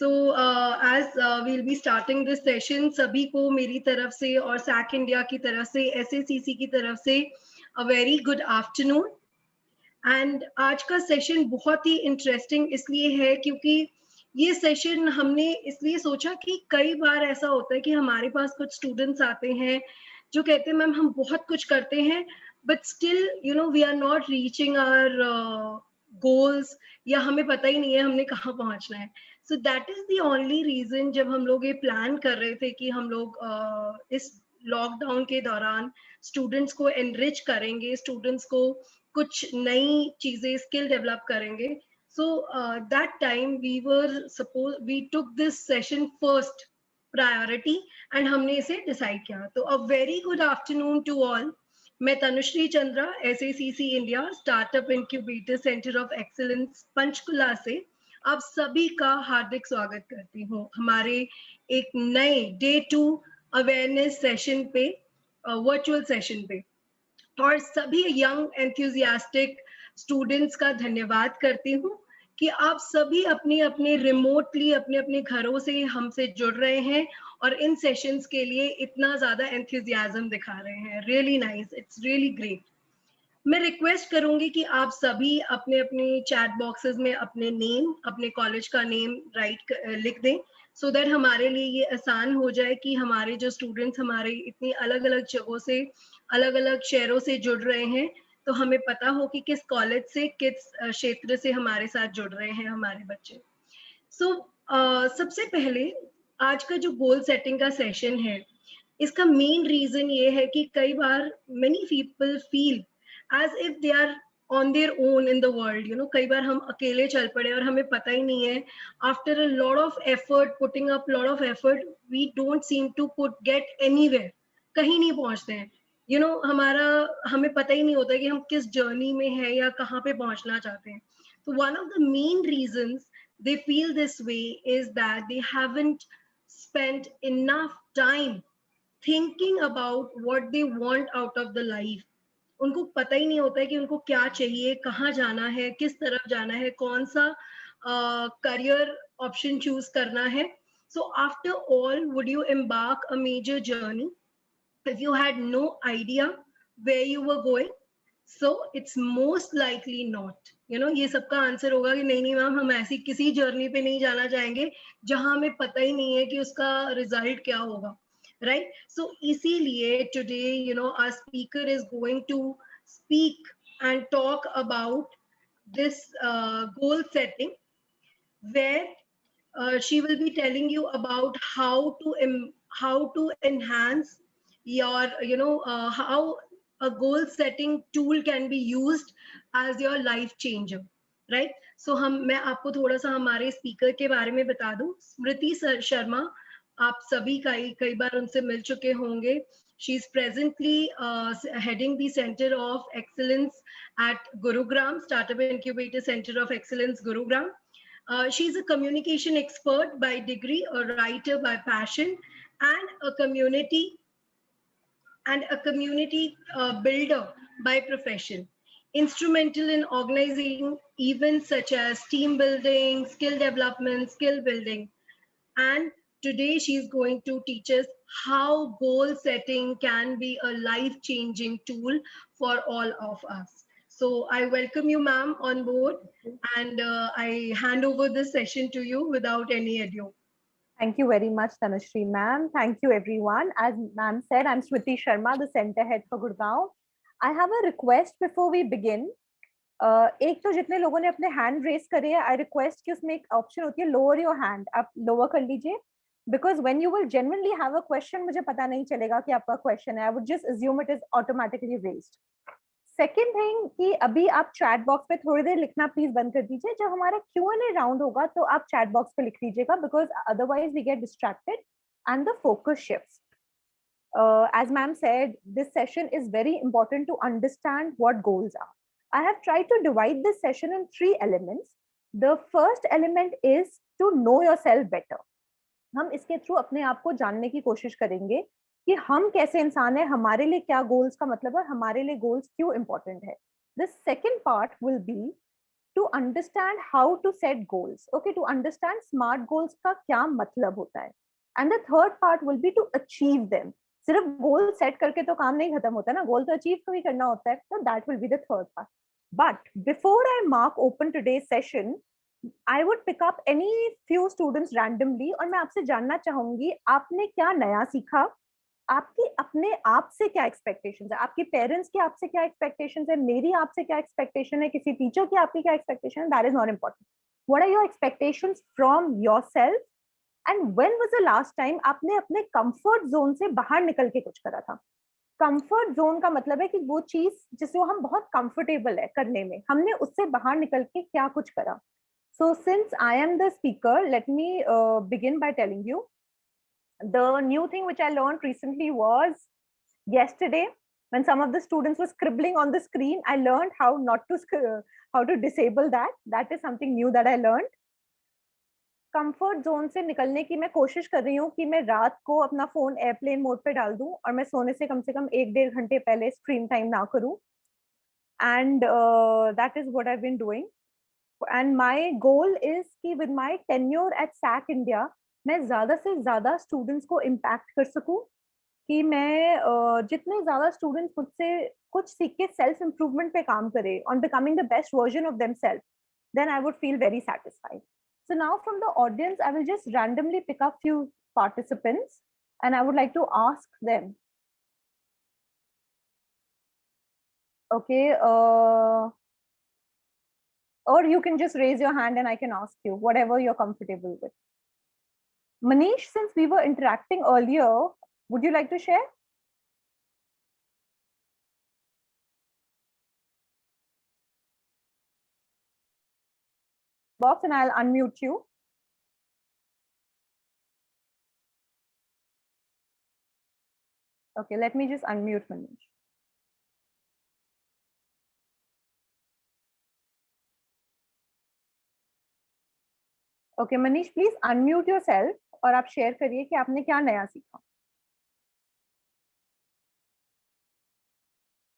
So as we'll be starting this session, सभी को मेरी तरफ से और सैक इंडिया की तरफ से, SACC की तरफ से a very good afternoon. And आज का सेशन बहुत ही इंटरेस्टिंग इसलिए है क्योंकि ये सेशन हमने इसलिए सोचा कि कई बार ऐसा होता है कि हमारे पास कुछ स्टूडेंट्स आते हैं जो कहते हैं मैम हम बहुत कुछ करते हैं but still we are not reaching our goals, या हमें पता ही नहीं है हमने कहाँ पहुंचना है. So that is the only reason जब हम लोग ये प्लान कर रहे थे कि हम लोग इस लॉकडाउन के दौरान स्टूडेंट्स को एनरिच करेंगे, स्टूडेंट्स को कुछ नई चीजें स्किल डेवलप करेंगे. So that time we took this session first priority and हमने इसे decide किया. तो a very good afternoon to all. मैं Tanushree Chandra, SACC India startup incubator centre of excellence Panchkula से आप सभी का हार्दिक स्वागत करती हूँ हमारे एक नए डे 2 अवेयरनेस सेशन पे, वर्चुअल सेशन पे. और सभी यंग एंथुजियास्टिक स्टूडेंट्स का धन्यवाद करती हूँ कि आप सभी अपने अपने रिमोटली अपने अपने घरों से हमसे जुड़ रहे हैं और इन सेशंस के लिए इतना ज्यादा एंथुजियाज्म दिखा रहे हैं. Really nice, it's really great. मैं रिक्वेस्ट करूंगी कि आप सभी अपने अपने चैट बॉक्सेस में अपने नेम, अपने कॉलेज का नेम लिख दें सो दैट हमारे लिए ये आसान हो जाए कि हमारे जो स्टूडेंट्स हमारे इतनी अलग अलग जगहों से, अलग अलग शहरों से जुड़ रहे हैं तो हमें पता हो कि किस कॉलेज से, किस क्षेत्र से हमारे साथ जुड़ रहे हैं हमारे बच्चे. सो सबसे पहले आज का जो गोल सेटिंग का सेशन है इसका मेन रीजन ये है कि कई बार many people feel as if they are on their own in the world. कई बार हम अकेले चल पड़े और हमें पता ही नहीं है. After a lot of effort, putting up lot of effort, we don't seem to get anywhere. कहीं नहीं पहुंचते हैं. हमें पता ही नहीं होता कि हम किस जर्नी में हैं या कहाँ पे पहुंचना चाहते हैं. So one of the main reasons they feel this way is that they haven't spent enough time thinking about what they want out of the life. उनको पता ही नहीं होता है कि उनको क्या चाहिए, कहाँ जाना है, किस तरफ जाना है, कौन सा करियर ऑप्शन चूज करना है. So after all, would you embark a major journey if you had no idea where you were going? So it's most likely not. ये सबका आंसर होगा कि नहीं नहीं मैम, हम ऐसी किसी जर्नी पे नहीं जाना चाहेंगे जहां हमें पता ही नहीं है कि उसका रिजल्ट क्या होगा. Right? So इसीलिए today, our speaker is going to speak and talk about this goal setting, where she will be telling you about how to enhance your, how a goal setting tool can be used as your life changer. Right? So मैं आपको थोड़ा सा हमारे speaker के बारे में बता दूं. स्मृति शर्मा, आप सभी कई बार उनसे मिल चुके होंगे. She is presently heading the Center of Excellence at Gurugram, Startup Incubator Center of Excellence, Gurugram. She is a communication expert by degree, a writer by passion, and a community builder by profession. Instrumental in organizing events such as team building, skill development, skill building. And today she is going to teach us how goal setting can be a life-changing tool for all of us. So I welcome you, ma'am, on board, and I hand over this session to you without any ado. Thank you very much, Tanushree ma'am. Thank you, everyone. As ma'am said, I'm Smriti Sharma, the center head for Gurgaon. I have a request before we begin. एक तो जितने लोगों ने अपने hand raise करे हैं, I request कि उसमें एक ऑप्शन होती है लोअर योर हैंड, आप लोअर कर लीजिए, because when you will genuinely have a question मुझे पता नहीं चलेगा कि आपका क्वेश्चन है. I would just assume it is automatically raised. Second thing कि अभी आप चैट बॉक्स पे थोड़ी देर लिखना प्लीज बंद कर दीजिए. जब हमारा Q&A राउंड होगा तो आप चैट बॉक्स पे लिख लीजिएगा, because otherwise we get distracted and the focus shifts. As ma'am said, this session is very important to understand what goals are. I have tried to divide this session in 3 elements. The first element is to know yourself better. हम इसके through अपने आप को जानने की कोशिश करेंगे कि हम कैसे इंसान है, हमारे लिए क्या गोल्स का मतलब है, हमारे लिए गोल्स क्यों इंपॉर्टेंट है. The second part will be to understand how to set goals. Okay, to understand SMART goals का क्या मतलब होता है. And the third part will be to achieve them. सिर्फ गोल सेट करके तो काम नहीं खत्म होता ना, गोल तो अचीव भी करना होता है. So that will be the third part. But before I mark open today's session, I would pick up any few students randomly और मैं आपसे जानना चाहूंगी आपने क्या नया सीखा, आपकी अपने आप से क्या एक्सपेक्टेशंस है, आपके पेरेंट्स की आपसे क्या एक्सपेक्टेशंस है, मेरी आपसे क्या एक्सपेक्टेशन है, किसी टीचर की आपकी क्या एक्सपेक्टेशन है. That is not important. What are your expectations from yourself and when was the last time आपने अपने कंफर्ट जोन से बाहर निकल के कुछ करा था. कंफर्ट जोन का मतलब है कि वो चीज जिसको हम बहुत कंफर्टेबल है करने में, हमने उससे बाहर निकल के क्या कुछ करा. So since I am the speaker, let me begin by telling you the new thing which I learned recently was yesterday when some of the students were scribbling on the screen. I learned how not to how to disable that. That is something new that I learned. Comfort zone से निकलने की मैं कोशिश कर रही हूँ कि मैं रात को अपना फोन एयरप्लेन मोड पे डाल दूं और मैं सोने से कम 1-1.5 घंटे पहले स्क्रीन टाइम ना करूं. And that is what I have been doing. And my goal is कि with my tenure at SAC India मैं ज्यादा से ज्यादा स्टूडेंट्स को इम्पैक्ट कर सकूं, कि मैं जितने ज्यादा स्टूडेंट्स मुझसे कुछ सीख के सेल्फ इम्प्रूवमेंट पे काम करे on becoming the best version of themselves, then I would feel very satisfied. So now from the audience, I will just randomly pick up few participants and I would like to ask them. Okay, or you can just raise your hand and I can ask you, whatever you're comfortable with. Manish, since we were interacting earlier, would you like to share? Box and I'll unmute you. Okay, let me just unmute Manish. Okay, Manish, please unmute yourself और आप share करिए कि आपने क्या नया सीखा.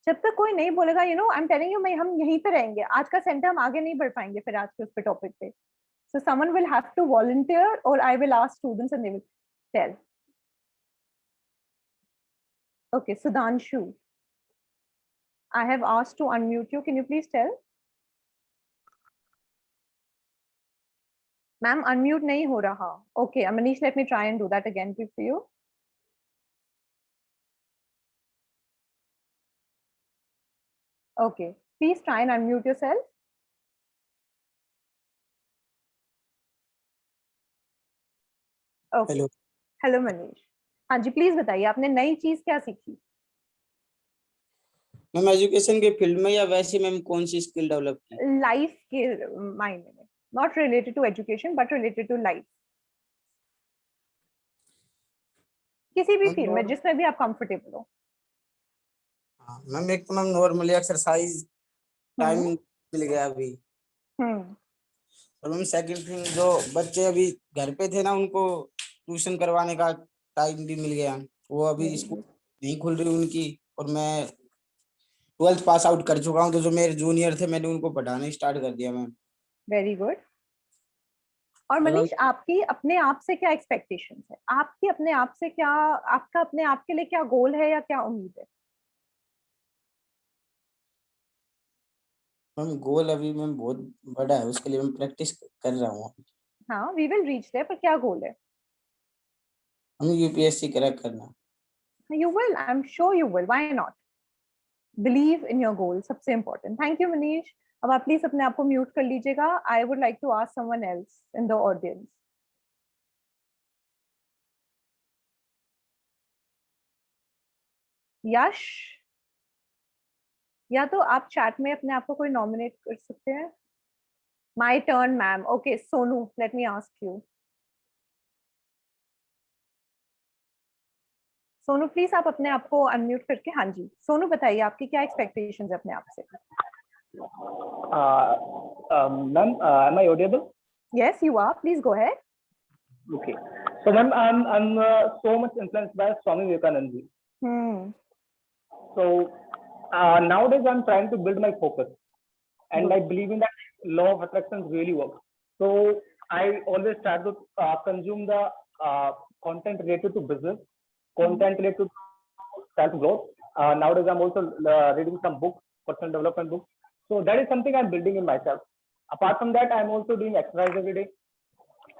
जब तक कोई नहीं बोलेगा, you know, I am telling you, मैं हम यहीं पे रहेंगे. आज का सेंटर हम आगे नहीं बढ़ पाएंगे फिर आज के उस पे टॉपिक पे. So someone will have to volunteer or I will ask students and they will tell. Okay, Sudhanshu, I have asked to unmute you. Can you please tell? Ma'am, unmute nahi ho raha. Okay, Manish, let me try and do that again for you. Okay, please try and unmute yourself. Okay. Hello Hello, Manish. हाँ जी, please बताइए आपने नई चीज क्या सीखी. Ma'am education के field में या वैसे मैम कौन सी स्किल डेवलप की? लाइफ के मायने में, not related to education but related to life. किसी भी फील्ड में जिसमें भी आप कंफर्टेबल हो. हाँ मैम, एक तो मैम नॉर्मली एक्सरसाइज टाइम मिल गया अभी. और मैम सेकंड थिंग, जो बच्चे अभी घर पे थे ना, उनको ट्यूशन करवाने का टाइम भी मिल गया. वो अभी स्कूल नहीं खुल रही उनकी, और मैं 12th पास आउट कर चुका हूँ, तो जो मेरे जूनियर थे मैंने उनको पढ़ाना स्टार्ट कर दिया मैम. Very good. और मनीष, आपकी अपने आप से क्या एक्सपेक्टेशंस है, आपकी अपने आप से क्या, आपका अपने आप के लिए क्या गोल है या क्या उम्मीद है? मैम गोल अभी मैम बहुत बड़ा है, उसके लिए मैं प्रैक्टिस कर रहा हूँ. हाँ, वी विल रीच देयर, पर क्या गोल है? हमें यूपीएससी क्रैक करना. You will, I am sure you will. Why not? Believe in your goal, सबसे इंपॉर्टेंट. Thank you Manish. अब आप प्लीज अपने आप को म्यूट कर लीजिएगा. I would like to ask someone else in the audience. Yash, या तो आप चैट में अपने आप को कोई नॉमिनेट कर सकते हैं. My turn ma'am. Okay, Sonu, let me ask you. Sonu, please आप अपने आप को अनम्यूट करके. हाँ जी, सोनू बताइए आपकी क्या एक्सपेक्टेशंस है अपने आप से? Ma'am, am I audible? Yes, you are. Please go ahead. Okay. So, ma'am, I'm so much influenced by Swami Vivekananda ji. So nowadays I'm trying to build my focus, and I believe in that law of attraction really works. So I always try to consume the content related to business, content related to self growth. Nowadays I'm also reading some books, personal development books. So that is something I'm building in myself. Apart from that, I'm also doing exercise every day.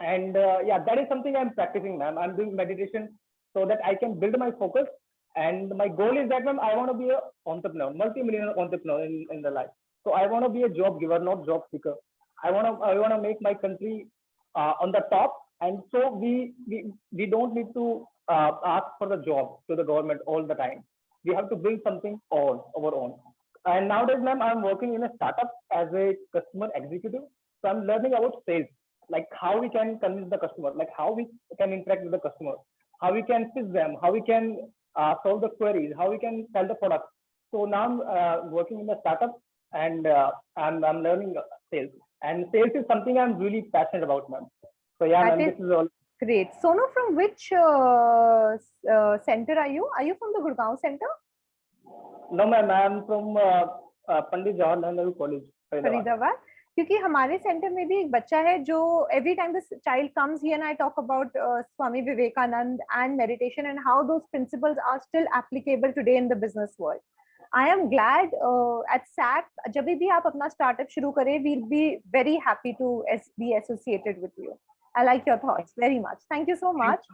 And yeah, that is something I'm practicing, ma'am. I'm doing meditation so that I can build my focus. And my goal is that, ma'am, I want to be an entrepreneur, multi-millionaire entrepreneur in the life. So I want to be a job giver, not job seeker. I want to make my country on the top. And so we don't need to ask for the job to the government all the time. We have to build something on our own. And nowadays, ma'am, I'm working in a startup as a customer executive. So I'm learning about sales, like how we can convince the customer, like how we can interact with the customer, how we can fix them, how we can solve the queries, how we can sell the product. So now I'm working in a startup, and I'm learning sales. And sales is something I'm really passionate about, ma'am. So yeah, ma'am, this is all. Great. Sonu, from which center are you? Are you from the Gurgaon center? No, ma'am, I'm from Pandit Jawaharlal Nehru College, Faridabad. क्योंकि हमारे centre में भी एक बच्चा है जो every time the child comes here and I talk about Swami Vivekanand and meditation and how those principles are still applicable today in the business world. I am glad at SAC, जब भी आप अपना startup शुरू करें, we'll be very happy to be associated with you. I like your thoughts very much. Thank you so much.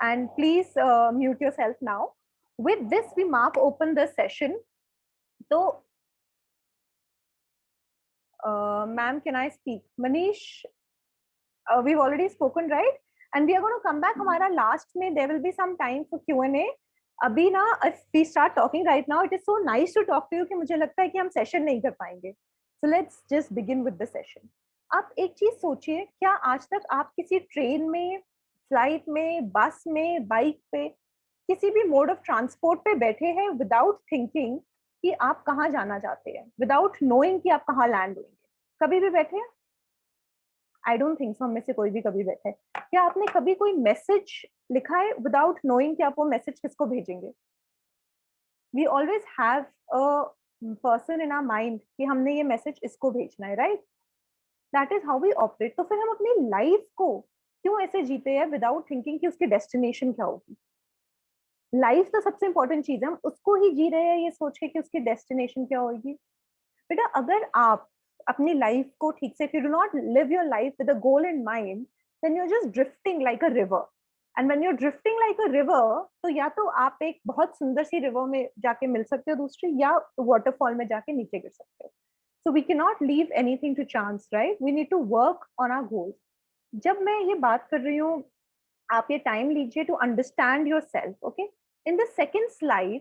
And please mute yourself now. With this, we mark open the session. So, ma'am, can I speak? Manish, we've already spoken, right? And we are going to come back. Hamara last में there will be some time for Q&A. अभी ना, if we start talking right now, it is so nice to talk to you कि मुझे लगता है कि हम session नहीं कर पाएंगे. So let's just begin with the session. आप एक चीज सोचिए, क्या आज तक आप किसी ट्रेन में, फ्लाइट में, बस में, बाइक पे, किसी भी मोड ऑफ ट्रांसपोर्ट पे बैठे हैं विदाउट थिंकिंग कि आप कहाँ जाना चाहते हैं, विदाउट नोइंग कि आप कहाँ लैंड होंगे? कभी भी बैठे हैं? आई डोंट थिंक सो, हम में से कोई भी कभी बैठे है? क्या आपने कभी कोई मैसेज लिखा है विदाउट नोइंग कि आप वो मैसेज किसको भेजेंगे? We always have a person in our mind कि हमने ये मैसेज इसको भेजना है, right? That is how we operate. तो फिर हम अपनी लाइफ को क्यों ऐसे जीते हैं विदाउट थिंकिंग कि उसकी डेस्टिनेशन क्या होगी? लाइफ तो सबसे इंपॉर्टेंट चीज है, हम उसको ही जी रहे हैं ये सोच के कि उसकी डेस्टिनेशन क्या होगी. बेटा, अगर आप अपनी लाइफ को ठीक से, if you do not live your life with a goal in mind, then you're just drifting like a river. And when you're drifting like a river, तो या तो आप एक बहुत सुंदर सी रिवर में जाके मिल सकते हो दूसरी, या वाटरफॉल में जाके नीचे गिर सकते हो. So we cannot leave anything to chance, right? We need to work on our goals. जब मैं ये बात कर रही हूँ, आप ये टाइम लीजिए to understand yourself, okay? In the second slide,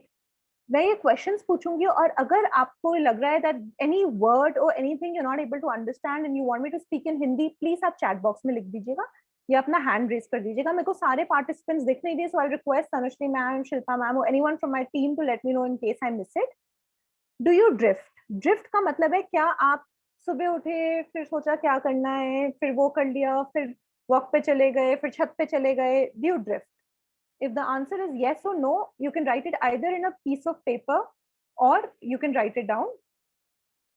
मैं ये क्वेश्चंस पूछूंगी, और अगर आपको लग रहा है that any word or anything you're not able to understand and you want me to speak in Hindi, please आप chat box में लिख दीजिएगा या अपना hand raise कर दीजिएगा. मेरे को सारे participants दिख नहीं दिए, so I'll request Tanushree ma'am, Shilpa ma'am or anyone from my team to let me know in case I miss it. Do you drift? Drift का मतलब है क्या आप सुबह उठे, फिर सोचा क्या करना है, फिर वो कर लिया, फिर वॉक पे चले गए, फिर छत पे चले गए? Do you drift? If the answer is yes or no, you can write it either in a piece of paper or you can write it down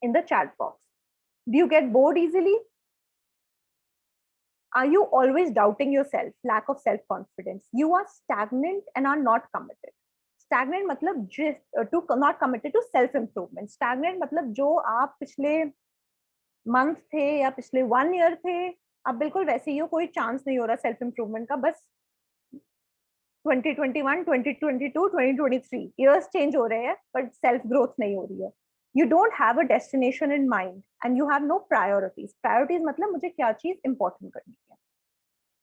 in the chat box. Do you get bored easily? Are you always doubting yourself? Lack of self-confidence. You are stagnant and are not committed. Stagnant मतलब to not committed to self-improvement. Stagnant मतलब जो आप पिछले month थे या पिछले 1 year थे, आप बिल्कुल वैसे ही हो, कोई chance नहीं हो रहा self-improvement का. बस 2021, 2022, 2023 years change हो रहे हैं, but self growth नहीं हो रही है. You don't have a destination in mind and you have no priorities. Priorities मतलब मुझे क्या चीज important करनी है.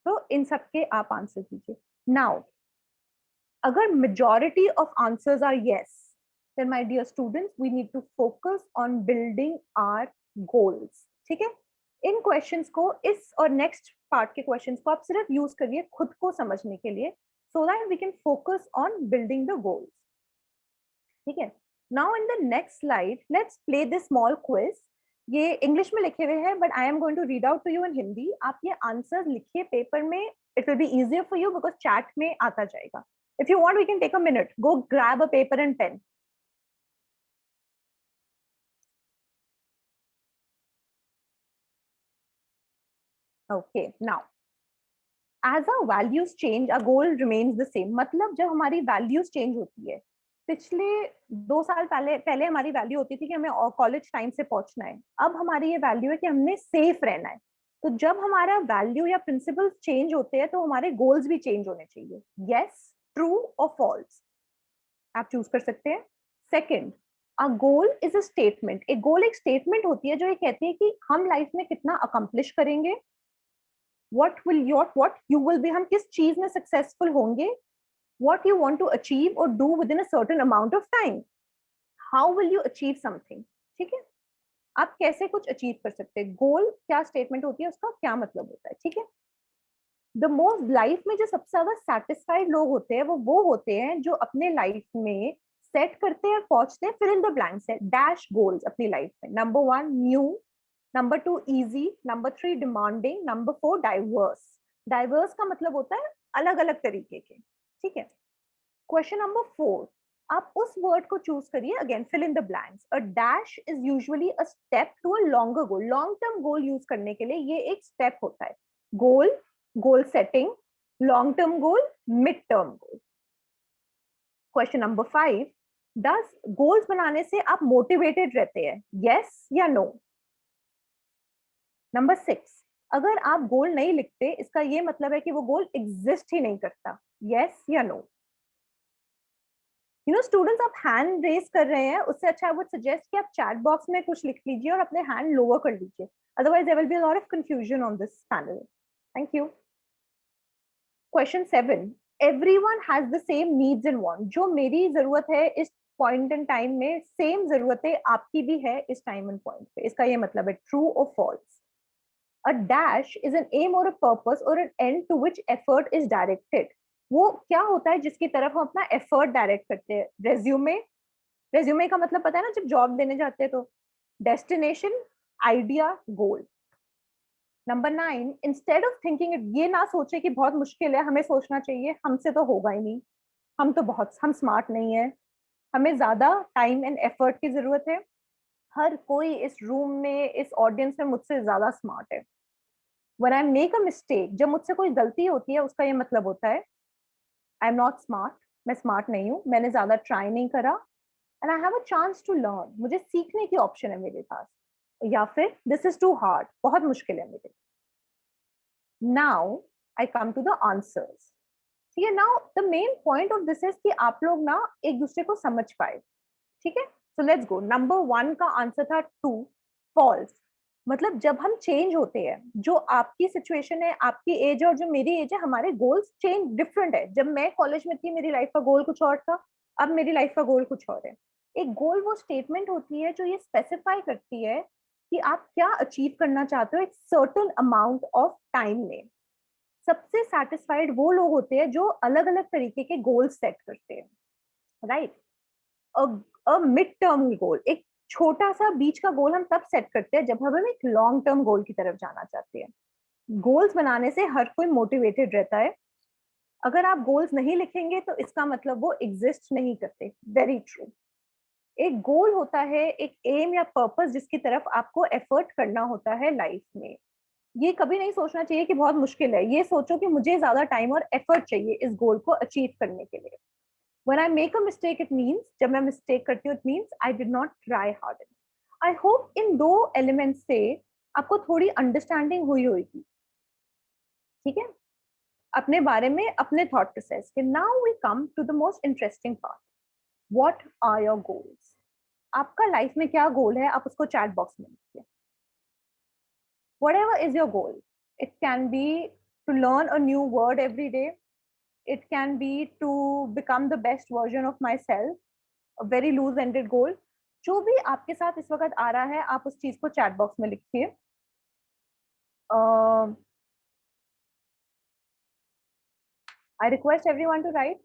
तो इन सब के आप आंसर दीजिए. Now, अगर majority of answers are yes, then my dear students, we need to focus on building our goals. ठीक है? इन questions को, इस और next part के questions को आप सिर्फ use करिए खुद को समझने के लिए, so that we can focus on building the goals. ठीक है? Now in the next slide, let's play this small quiz. ये English में लिखे हुए हैं, but I am going to read out to you in Hindi. आप ये answers लिखिए paper में. It will be easier for you because chat में आता जाएगा. If you want, we can take a minute. Go grab a paper and pen. Okay, now as our values change, our goal remains the same. मतलब जब हमारी values change होती है, पिछले 2 साल पहले पहले हमारी वैल्यू होती थी कि हमें कॉलेज टाइम से पहुंचना है, अब हमारी ये वैल्यू है कि हमने सेफ रहना है. तो जब हमारा वैल्यू या प्रिंसिपल्स चेंज होते हैं तो हमारे गोल्स भी चेंज होने चाहिए. यस, ट्रू और फॉल्स आप चूज कर सकते हैं. Second, a goal is a statement. एक गोल एक स्टेटमेंट होती है जो ये कहती है कि हम लाइफ में कितना अकम्प्लिश करेंगे, what you will be, हम किस चीज में सक्सेसफुल होंगे, what you want to achieve or do within a certain amount of time, how will you achieve something. ठीक है, आप कैसे कुछ अचीव कर सकते हैं. गोल क्या स्टेटमेंट होती है, उसका क्या मतलब होता है. ठीक है, द मोस्ट लाइफ में जो सबसे ज्यादा सेटिस्फाइड लोग होते हैं वो होते हैं जो अपने लाइफ में सेट करते हैं, पहुंचते हैं, फिर इन द ब्लैंक्स है, डैश गोल्स अपनी लाइफ में. Number 1 new, number 2 easy, number 3 demanding, number 4 diverse. Diverse का मतलब होता है अलग अलग तरीके के. ठीक है, क्वेश्चन नंबर 4, आप उस वर्ड को चूज करिए. Again fill in the blanks. A dash is usually a step to a longer goal. Long term goal use करने के लिए ये एक स्टेप होता है. Goal, goal setting, long term goal, mid term goal. Question number 5, does goals बनाने से आप मोटिवेटेड रहते हैं, यस या नो. नंबर 6, अगर आप गोल नहीं लिखते इसका ये मतलब है कि वो गोल एग्जिस्ट ही नहीं करता, यस या नो. यू नो स्टूडेंट्स, आप हैंड रेज कर रहे हैं, उससे अच्छा आई वुड सजेस्ट कि आप चैट बॉक्स में कुछ लिख लीजिए और अपने हैंड लोअर कर लीजिए, otherwise there will be a lot of confusion on this panel. Thank you. Question 7, everyone has the same needs and want. जो मेरी जरूरत है इस पॉइंट इन टाइम में, सेम जरूरतें आपकी भी है इस टाइम एंड पॉइंट पे. इसका ये मतलब है ट्रू और false. A dash is an aim or a purpose or an end to which effort is directed. वो क्या होता है जिसकी तरफ हम अपना एफर्ट डायरेक्ट करते हैं. रेज्यूमे, रेज्यूमे का मतलब पता है ना, जब जॉब देने जाते हैं तो. Destination, idea, goal. Number 9, instead of thinking it, ये ना सोचे कि बहुत मुश्किल है, हमें सोचना चाहिए हमसे तो होगा ही नहीं, हम स्मार्ट नहीं है, हमें ज्यादा टाइम एंड एफर्ट की जरूरत है, हर कोई इस रूम में, इस ऑडियंस में मुझसे ज्यादा स्मार्ट है. When I make a mistake, जब मुझसे कोई गलती होती है उसका ये मतलब होता है आई एम नॉट स्मार्ट, मैं स्मार्ट नहीं हूँ, मैंने ज्यादा ट्राई नहीं करा, and I have a chance to learn, मुझे सीखने की ऑप्शन है मेरे पास. या फिर दिस इज टू हार्ड, बहुत मुश्किल है मेरे. Now I come to the answers. ठीक है, now the main point of this is कि आप लोग ना एक दूसरे को समझ पाए. ठीक है, सो लेट्स गो. नंबर 1 का आंसर था टू, फॉल्स. मतलब जब हम चेंज होते हैं, जो आपकी सिचुएशन है, आपकी एज और जो मेरी एज है, हमारे गोल्स चेंज डिफरेंट है. जब मैं कॉलेज में थी मेरी लाइफ का गोल कुछ और था, अब मेरी लाइफ का गोल कुछ और है. एक गोल वो स्टेटमेंट होती है जो ये स्पेसिफाई करती है कि आप क्या अचीव करना चाहते हो एक सर्टेन अमाउंट ऑफ टाइम में. सबसे सेटिस्फाइड वो लोग होते हैं जो अलग अलग तरीके के गोल सेट करते हैं, राइट. अ मिड टर्म गोल, एक छोटा सा बीच का गोल हम तब सेट करते हैं जब हम एक लॉन्ग टर्म गोल की तरफ जाना चाहते हैं. गोल्स बनाने से हर कोई मोटिवेटेड रहता है. अगर आप गोल्स नहीं लिखेंगे तो इसका मतलब वो एग्जिस्ट नहीं करते. Very true. एक गोल होता है एक एम या पर्पस जिसकी तरफ आपको एफर्ट करना होता है लाइफ में. ये कभी नहीं सोचना चाहिए कि बहुत मुश्किल है, ये सोचो कि मुझे ज्यादा टाइम और एफर्ट चाहिए इस गोल को अचीव करने के लिए. When I make a mistake, it means, जब मैं मिस्टेक करती हूँ, it means I did not try hard enough. I hope in 2 elements से आपको थोड़ी अंडरस्टैंडिंग हुई होगी. ठीक है, अपने बारे में, अपने थॉट प्रोसेस के. Now we come to the most interesting part. What are your goals. आपका लाइफ में क्या गोल है, आप उसको चैट बॉक्स में लिखिए. Whatever is your goal, it can be to learn a new word every day. It can be to become the best version of myself, a very loose ended goal. जो भी आपके साथ इस वक्त आ रहा है आप उस चीज को चैट बॉक्स में लिखिए. I request everyone to write.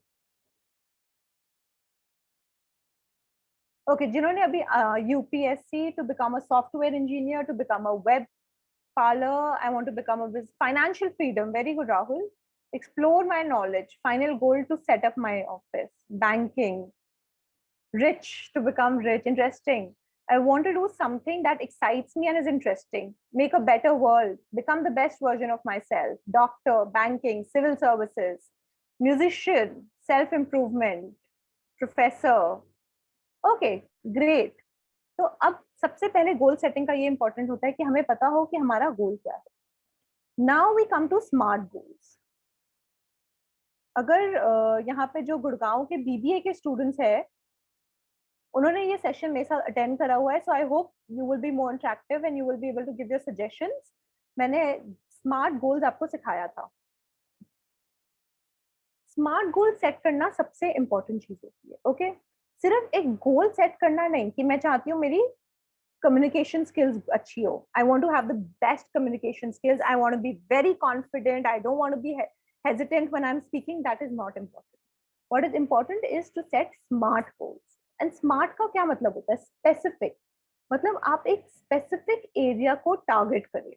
Okay, जिन्होंने अभी UPSC to become a software engineer, to become a web parlor, I want to become a financial freedom. Very good, Rahul. Explore my knowledge. Final goal to set up my office. Banking. Rich, to become rich. Interesting. I want to do something that excites me and is interesting. Make a better world. Become the best version of myself. Doctor, banking, civil services, musician, self-improvement, professor. Okay, great. तो अब सबसे पहले goal setting का ये important होता है कि हमें पता हो कि हमारा गोल क्या है. Now we come to smart goals. अगर यहाँ पे जो गुड़गांव के बीबीए के स्टूडेंट्स हैं, उन्होंने ये सेशन मेरे साथ अटेंड करा हुआ है, so I hope you will be more interactive and you will be able to give your suggestions. मैंने स्मार्ट गोल्स आपको सिखाया था. स्मार्ट गोल सेट करना सबसे इंपॉर्टेंट चीज होती है. ओके, सिर्फ एक गोल सेट करना नहीं कि मैं चाहती हूँ मेरी communication skills अच्छी हो. I want to have the best communication skills. I want to be very confident. I don't want to be hesitant when I'm speaking. That is not important. What is important is to set smart goals. And smart का क्या मतलब होता है? Specific. मतलब आप एक specific area को target करें.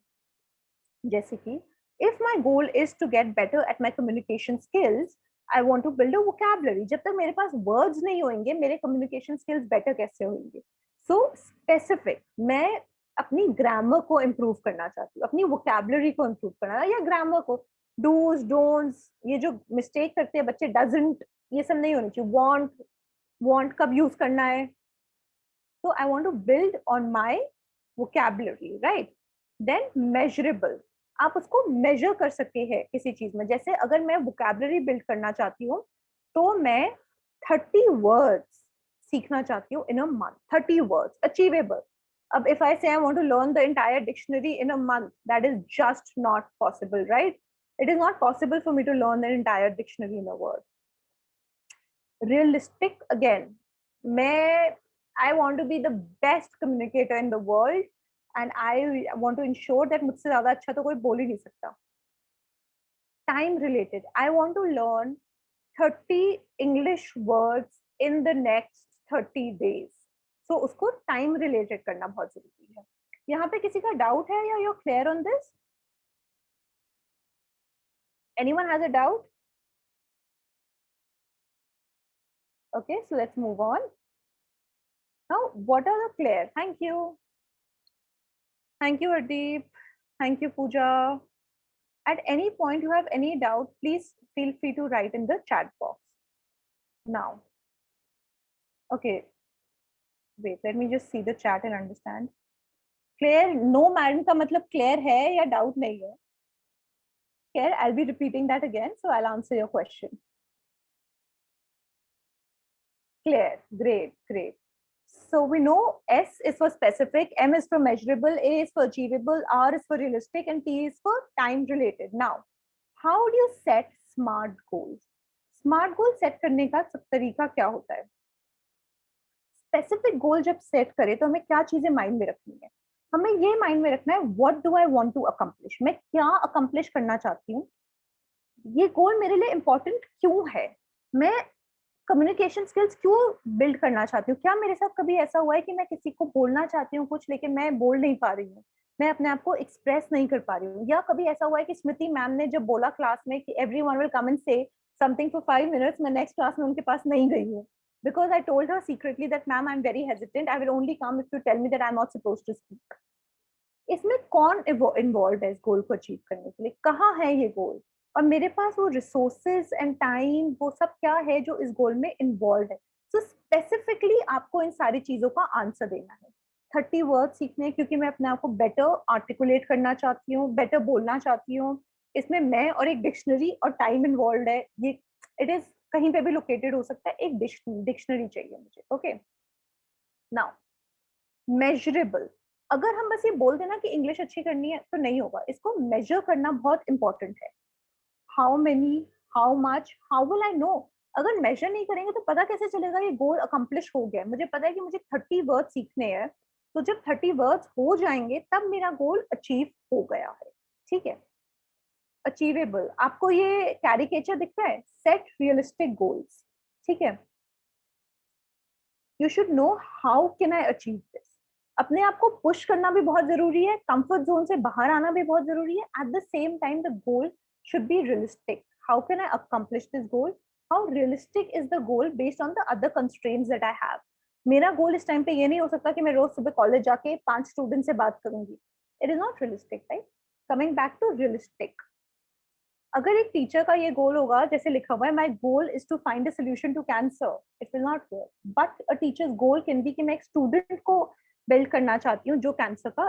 जैसे कि if my goal is to get better at my communication skills, I want to build a vocabulary. जब तक मेरे पास words नहीं होंगे, मेरे communication skills better कैसे होंगे? So specific. मैं अपनी ग्रामर को इम्प्रूव करना चाहती हूँ, अपनी वोकैबुलरी को इम्प्रूव करना, या ग्रामर को, डूज डोंट्स, ये जो मिस्टेक करते हैं बच्चे, डजंट, ये सब नहीं होनी चाहिए. वांट कब यूज करना है. So I want to build on my vocabulary, right? Then measurable. आप उसको measure कर सकते हैं किसी चीज में. जैसे अगर मैं vocabulary build करना चाहती हूँ, तो मैं 30 words सीखना चाहती हूँ in a month. 30 words, achievable. अब if I say I want to learn the entire dictionary in a month, that is just not possible, right? It is not possible for me to learn the entire dictionary in a word. Realistic again. I want to be the best communicator in the world, and I want to ensure that मुझसे ज़्यादा अच्छा तो कोई बोल ही नहीं सकता. Time related. I want to learn 30 English words in the next 30 days. So उसको time related करना बहुत जरूरी है. यहाँ पे किसी का doubt है या you're clear on this? Anyone has a doubt? Okay, so let's move on. Now, what are the clear? Thank you. Thank you, Hardeep. Thank you, Pooja. At any point you have any doubt, please feel free to write in the chat box. Now, okay. Wait, let me just see the chat and understand. Clear? No, madam का मतलब clear है या doubt नहीं है? Clear? I'll be repeating that again, so I'll answer your question. Clear. Great, great. So we know S is for specific, M is for measurable, A is for achievable, R is for realistic, and T is for time related. Now, how do you set smart goals? Smart goal set करने का तरीका क्या होता है? Specific goal जब set करें तो हमें क्या चीजें mind में रखनी है? हमें ये mind में रखना है what do I want to accomplish? मैं क्या accomplish करना चाहती हूँ? ये goal मेरे लिए important क्यों है? मैं कम्युनिकेशन स्किल्स क्यों बिल्ड करना चाहती हूँ? क्या मेरे साथ कभी ऐसा हुआ है कि मैं किसी को बोलना चाहती हूँ कुछ, लेकिन मैं बोल नहीं पा रही हूँ, मैं अपने आप को एक्सप्रेस नहीं कर पा रही हूँ? या कभी ऐसा हुआ है कि स्मृति मैम ने जब बोला क्लास में कि everyone will come and say something for 5 minutes, मैं नेक्स्ट क्लास में उनके पास नहीं गई हूँ, because I told her secretly that ma'am I am very hesitant, I will only come if you tell me that I am not supposed to speak. इसमें कौन involve है इस गोल को अचीव करने के लिए? कहाँ है ये गोल? और मेरे पास वो रिसोर्सेज एंड टाइम, वो सब क्या है जो इस गोल में इन्वॉल्व है? सो स्पेसिफिकली आपको इन सारी चीजों का आंसर देना है. 30 वर्ड सीखने, क्योंकि मैं अपने आप को बेटर आर्टिकुलेट करना चाहती हूँ, बेटर बोलना चाहती हूँ. इसमें मैं और एक डिक्शनरी और टाइम इन्वॉल्व है. ये इट इज कहीं पे भी लोकेटेड हो सकता है, एक डिक्शनरी चाहिए मुझे. Okay, now measurable. अगर हम बस ये बोल देना कि इंग्लिश अच्छी करनी है तो नहीं होगा, इसको मेजर करना बहुत इंपॉर्टेंट है. How many, how much, how will I know? अगर मेजर नहीं करेंगे तो पता कैसे चलेगा ये गोल अकम्प्लिश हो गया? मुझे पता है कि मुझे 30 वर्ड सीखने हैं, तो जब 30 वर्ड्स हो जाएंगे तब मेरा गोल अचीव हो गया है. ठीक है. अचीवेबल, आपको ये कैरिकेचर दिख रहा है? Set realistic goals. ठीक है. You should know how can I achieve this. अपने आप को पुश करना भी बहुत जरूरी है, कंफर्ट जोन से बाहर आना भी बहुत जरूरी है. At the same time the goal should be realistic. How can I accomplish this goal? How realistic is the goal based on the other constraints that I have? मेरा गोल इस टाइम पे ये नहीं हो सकता कि मैं रोज सुबह कॉलेज जाके 5 स्टूडेंट से बात करूंगी. It is not realistic, right? Coming back to realistic, अगर एक टीचर का ये गोल होगा, जैसे लिखा हुआ है my goal is to find a solution to cancer, it will not work. But a teacher's goal can be कि मैं एक स्टूडेंट को बिल्ड करना चाहती हूँ जो कैंसर का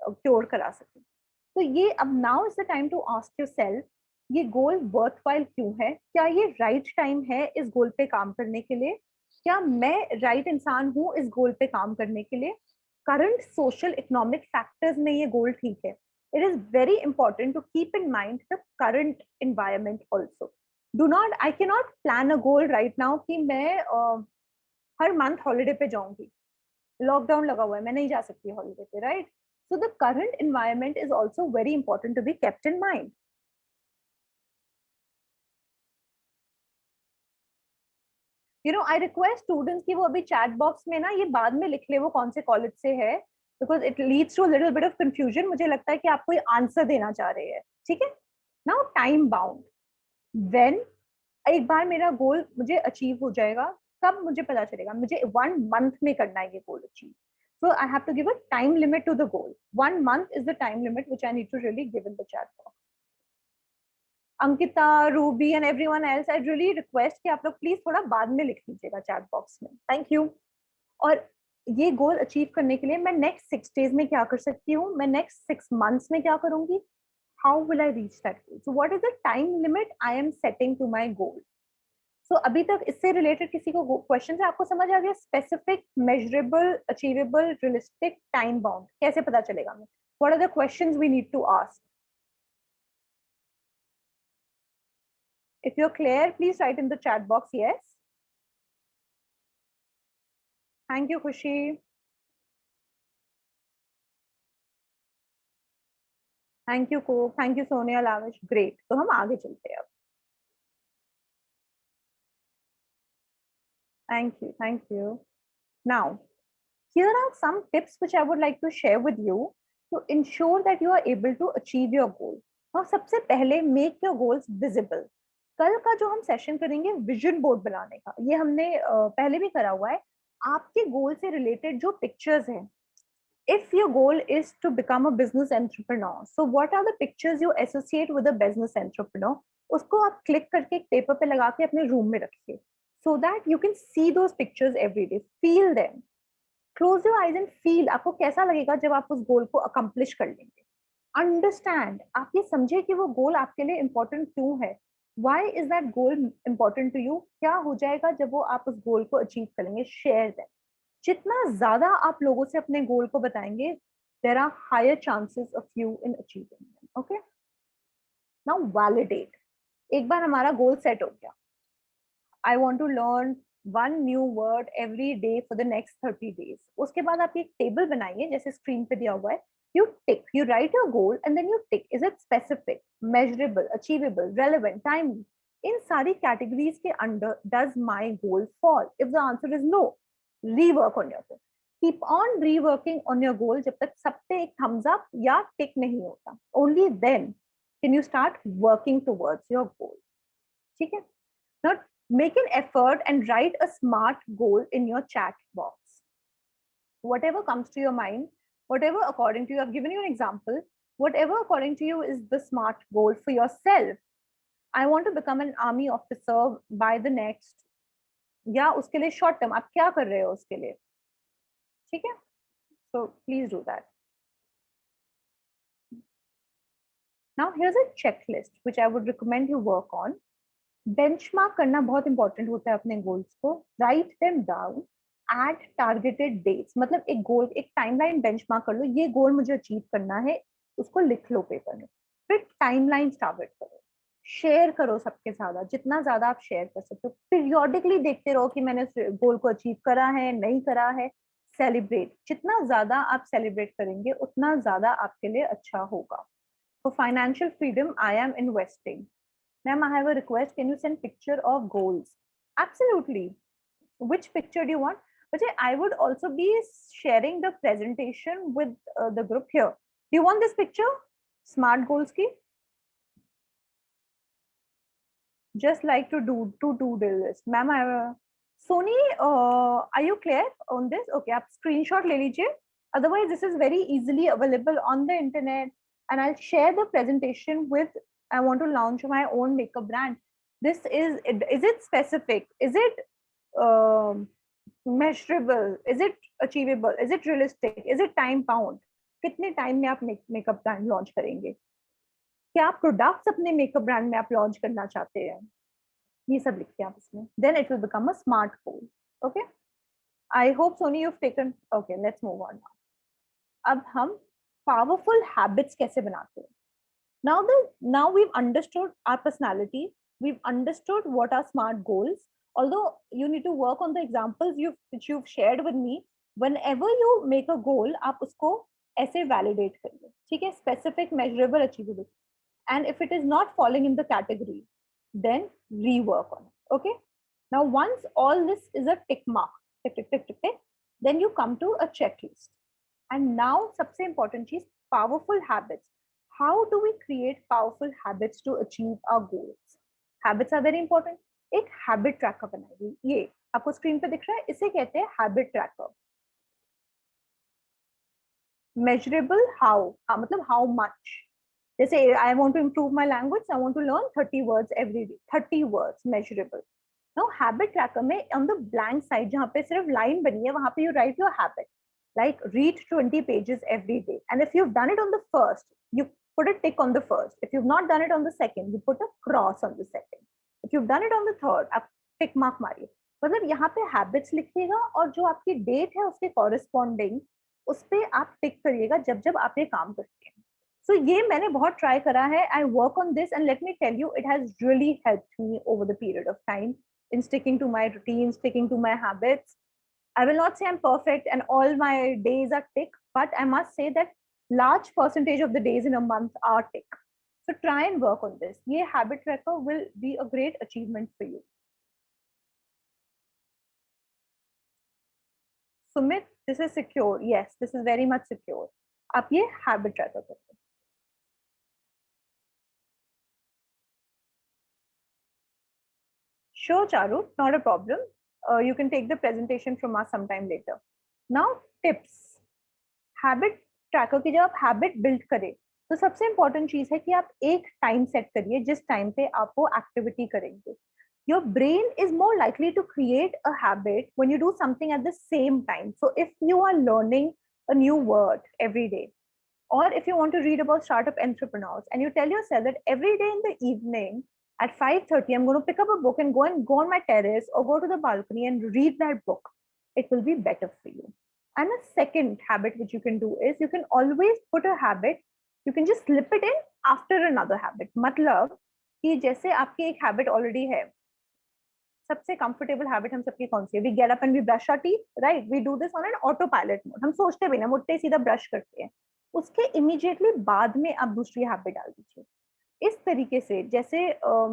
क्योर करा सके. तो ये अब now is the time to ask yourself, ये गोल वर्थवाइल क्यों है? क्या ये राइट टाइम है इस गोल पे काम करने के लिए? क्या मैं राइट इंसान हूँ इस गोल पे काम करने के लिए? करंट सोशल इकोनॉमिक फैक्टर्स में ये गोल ठीक है? It is very important to keep in mind the current environment also. Do not, I cannot plan a goal right now कि मैं हर मंथ हॉलीडे पे जाऊंगी. लॉकडाउन लगा हुआ है, मैं नहीं जा सकती हॉलीडे पे, right? So the current environment is also very important to be kept in mind. You know, I request students कि वो अभी chat box में ना ये बाद में लिख ले वो कौन से कॉलेज से है, because it leads to a little bit of confusion. मुझे लगता है कि आप कोई आंसर देना चाह रहे हैं, ठीक है? Now time bound. When एक बार मेरा गोल मुझे अचीव हो जाएगा, कब मुझे पता चलेगा? मुझे 1 मंथ में करना है ये goal achieve. So I have to give a time limit to the goal. 1 month is the time limit which I need to really give in the chat box. Ankita, Ruby and everyone else, I really request कि आप लोग please थोड़ा बाद में लिख लीजिएगा chat box में. Thank you. और ये गोल अचीव करने के लिए मैं नेक्स्ट 6 डेज में क्या कर सकती हूँ, मैं नेक्स्ट 6 मंथ्स में क्या करूंगी, how will I reach that goal? So what is the time limit I am setting to my goal? So अभी तक इससे रिलेटेड किसी को क्वेश्चन है? आपको समझ आ गया? Specific, measurable, achievable, realistic, time bound, कैसे पता चलेगा हमें? What are the questions we need to ask? If you're clear, please write in the chat box yes. Thank you, Khushi. Thank you, Ko. Thank you, Sonia Lavish. Great. तो हम आगे चलते हैं अब. Thank you. Thank you. Now, here are some tips which I would like to share with you to ensure that you are able to achieve your goal. Now, सबसे पहले make your goals visible. कल का जो हम session करेंगे vision board बनाने का, ये हमने पहले भी करा हुआ है. आपके गोल से रिलेटेड जो पिक्चर्स हैं, if your goal is to become a business entrepreneur, so what are the pictures you associate with a business entrepreneur? उसको आप क्लिक करके एक पेपर पे लगा के अपने रूम में रखिए, so that you can see those pictures every day, feel them. Close your eyes and feel. आपको कैसा लगेगा जब आप उस गोल को अकम्प्लिश कर लेंगे? अंडरस्टैंड, आप ये समझे कि वो गोल आपके लिए इम्पोर्टेंट क्यों है. Why is that goal important to you? क्या हो जाएगा जब वो आप उस गोल को अचीव करेंगे? Share that. जितना ज्यादा आप लोगों से अपने गोल को बताएंगे, there are higher chances of you in achieving them. Okay? Now validate. एक बार हमारा गोल सेट हो गया, I want to learn one new word every day for the next 30 days. उसके बाद आप एक टेबल बनाइए जैसे स्क्रीन पे दिया हुआ है. You tick, you write your goal and then you tick. Is it specific, measurable, achievable, relevant, timely? इन सारी कैटेगरीज के under does my goal fall? If the answer is no, rework on your goal. Keep on reworking on your goal जब तक सब पे एक thumbs up या tick नहीं होता. Only then can you start working towards your goal. ठीक है? Now make an effort and write a smart goal in your chat box. Whatever comes to your mind, whatever according to you, I've given you an example, whatever according to you is the smart goal for yourself. I want to become an army officer by the next, या उसके लिए short term आप क्या कर रहे हो उसके लिए, ठीक है? So please do that. Now here's a checklist which I would recommend you work on. Benchmark करना बहुत इंपॉर्टेंट होता है अपने गोल्स को. Write them down at targeted dates. मतलब एक गोल, एक टाइमलाइन बेंचमार्क कर लो, ये गोल मुझे अचीव करना है, उसको लिख लो पेपर में. फिर टाइमलाइन टारगेट करो, शेयर करो सबके साथ, जितना ज्यादा आप शेयर कर सकते हो. पीरियोडिकली देखते रहो कि मैंने गोल को अचीव करा है नहीं करा है. सेलिब्रेट, जितना ज्यादा आप सेलिब्रेट करेंगे उतना ज्यादा आपके लिए अच्छा होगा. For financial freedom I am investing. Ma'am, I have a request. Can you send picture of goals? Absolutely. Which picture do you want? But I would also be sharing the presentation with the group here. Do you want this picture? Smart goals ki? Just like to do this. Ma'am, I have a Sony, are you clear on this? Okay, आप screenshot ले लीजिए. Otherwise, this is very easily available on the internet, and I'll share the presentation with. I want to launch my own makeup brand. This is it specific? Is it measurable? Is it achievable? Is it realistic? Is it time bound? कितने time में आप makeup brand launch करेंगे? क्या products अपने makeup brand में आप launch करना चाहते हैं? ये सब लिखिए आप इसमें. Then it will become a smart goal. Okay. I hope Sony you've taken. Okay, let's move on now. अब हम powerful habits कैसे बनाते हैं? Now we've understood our personality. We've understood what are smart goals. Although you need to work on the examples which you've shared with me. Whenever you make a goal, आप उसको ऐसे validate करिए. ठीक है? Specific, measurable, achievable. And if it is not falling in the category, then rework on it. Okay. Now, once all this is a tick mark, tick, tick, tick, tick, tick, then you come to a checklist. And now, सबसे important चीज, powerful habits. How do we create powerful habits to achieve our goals? Habits are very important. एक habit tracker बनाइए. ये आपको screen पे दिख रहा है. इसे कहते हैं habit tracker. Measurable how? मतलब how much? जैसे I want to improve my language, I want to learn 30 words every day. 30 words, measurable. Now habit tracker में on the blank side जहाँ पे सिर्फ line बनी है, वहाँ पे you write your habit. Like read 20 pages every day. And if you've done it on the first, you put a tick on the first. If you've not done it on the second, you put a cross on the second. If you've done it on the third, आप tick mark मारिए. मतलब यहाँ पे habits लिखिएगा और जो आपकी date है उसके corresponding उस पे आप टिक करिएगा जब जब आप ये काम करते हैं. So ये मैंने बहुत try करा है. I work on this and let me tell you, it has really helped me over the period of time in sticking to my routine, sticking to my habits. I will not say I'm perfect and all my days are tick, but I must say that large percentage of the days in a month are tick. So try and work on this. ये habit tracker will be a great achievement for you. Sumit, this is secure. Yes, this is very much secure. आप ये habit tracker करते हैं. Sure, Charu, not a problem. You can take the presentation from us sometime later. Now, tips. Habit tracker की जब आप habit build करें, तो सबसे important चीज है कि आप एक time set करिए जिस time पे आप वो activity करेंगे. Your brain is more likely to create a habit when you do something at the same time. So if you are learning a new word every day, or if you want to read about startup entrepreneurs and you tell yourself that every day in the evening at 5:30, I'm going to pick up a book and go on my terrace or go to the balcony and read that book, it will be better for you. And a second habit which you can do is you can always put a habit, you can just slip it in after another habit. मतलब कि जैसे आपकी एक habit already है, सबसे comfortable habit हम सबकी कौन सी है? We get up and we brush our teeth, right? We do this on an autopilot mode. हम सोचते भी ना, मुट्ठे सीधा brush करते हैं. उसके immediately बाद में आप दूसरी habit डाल दीजिए. इस तरीके से जैसे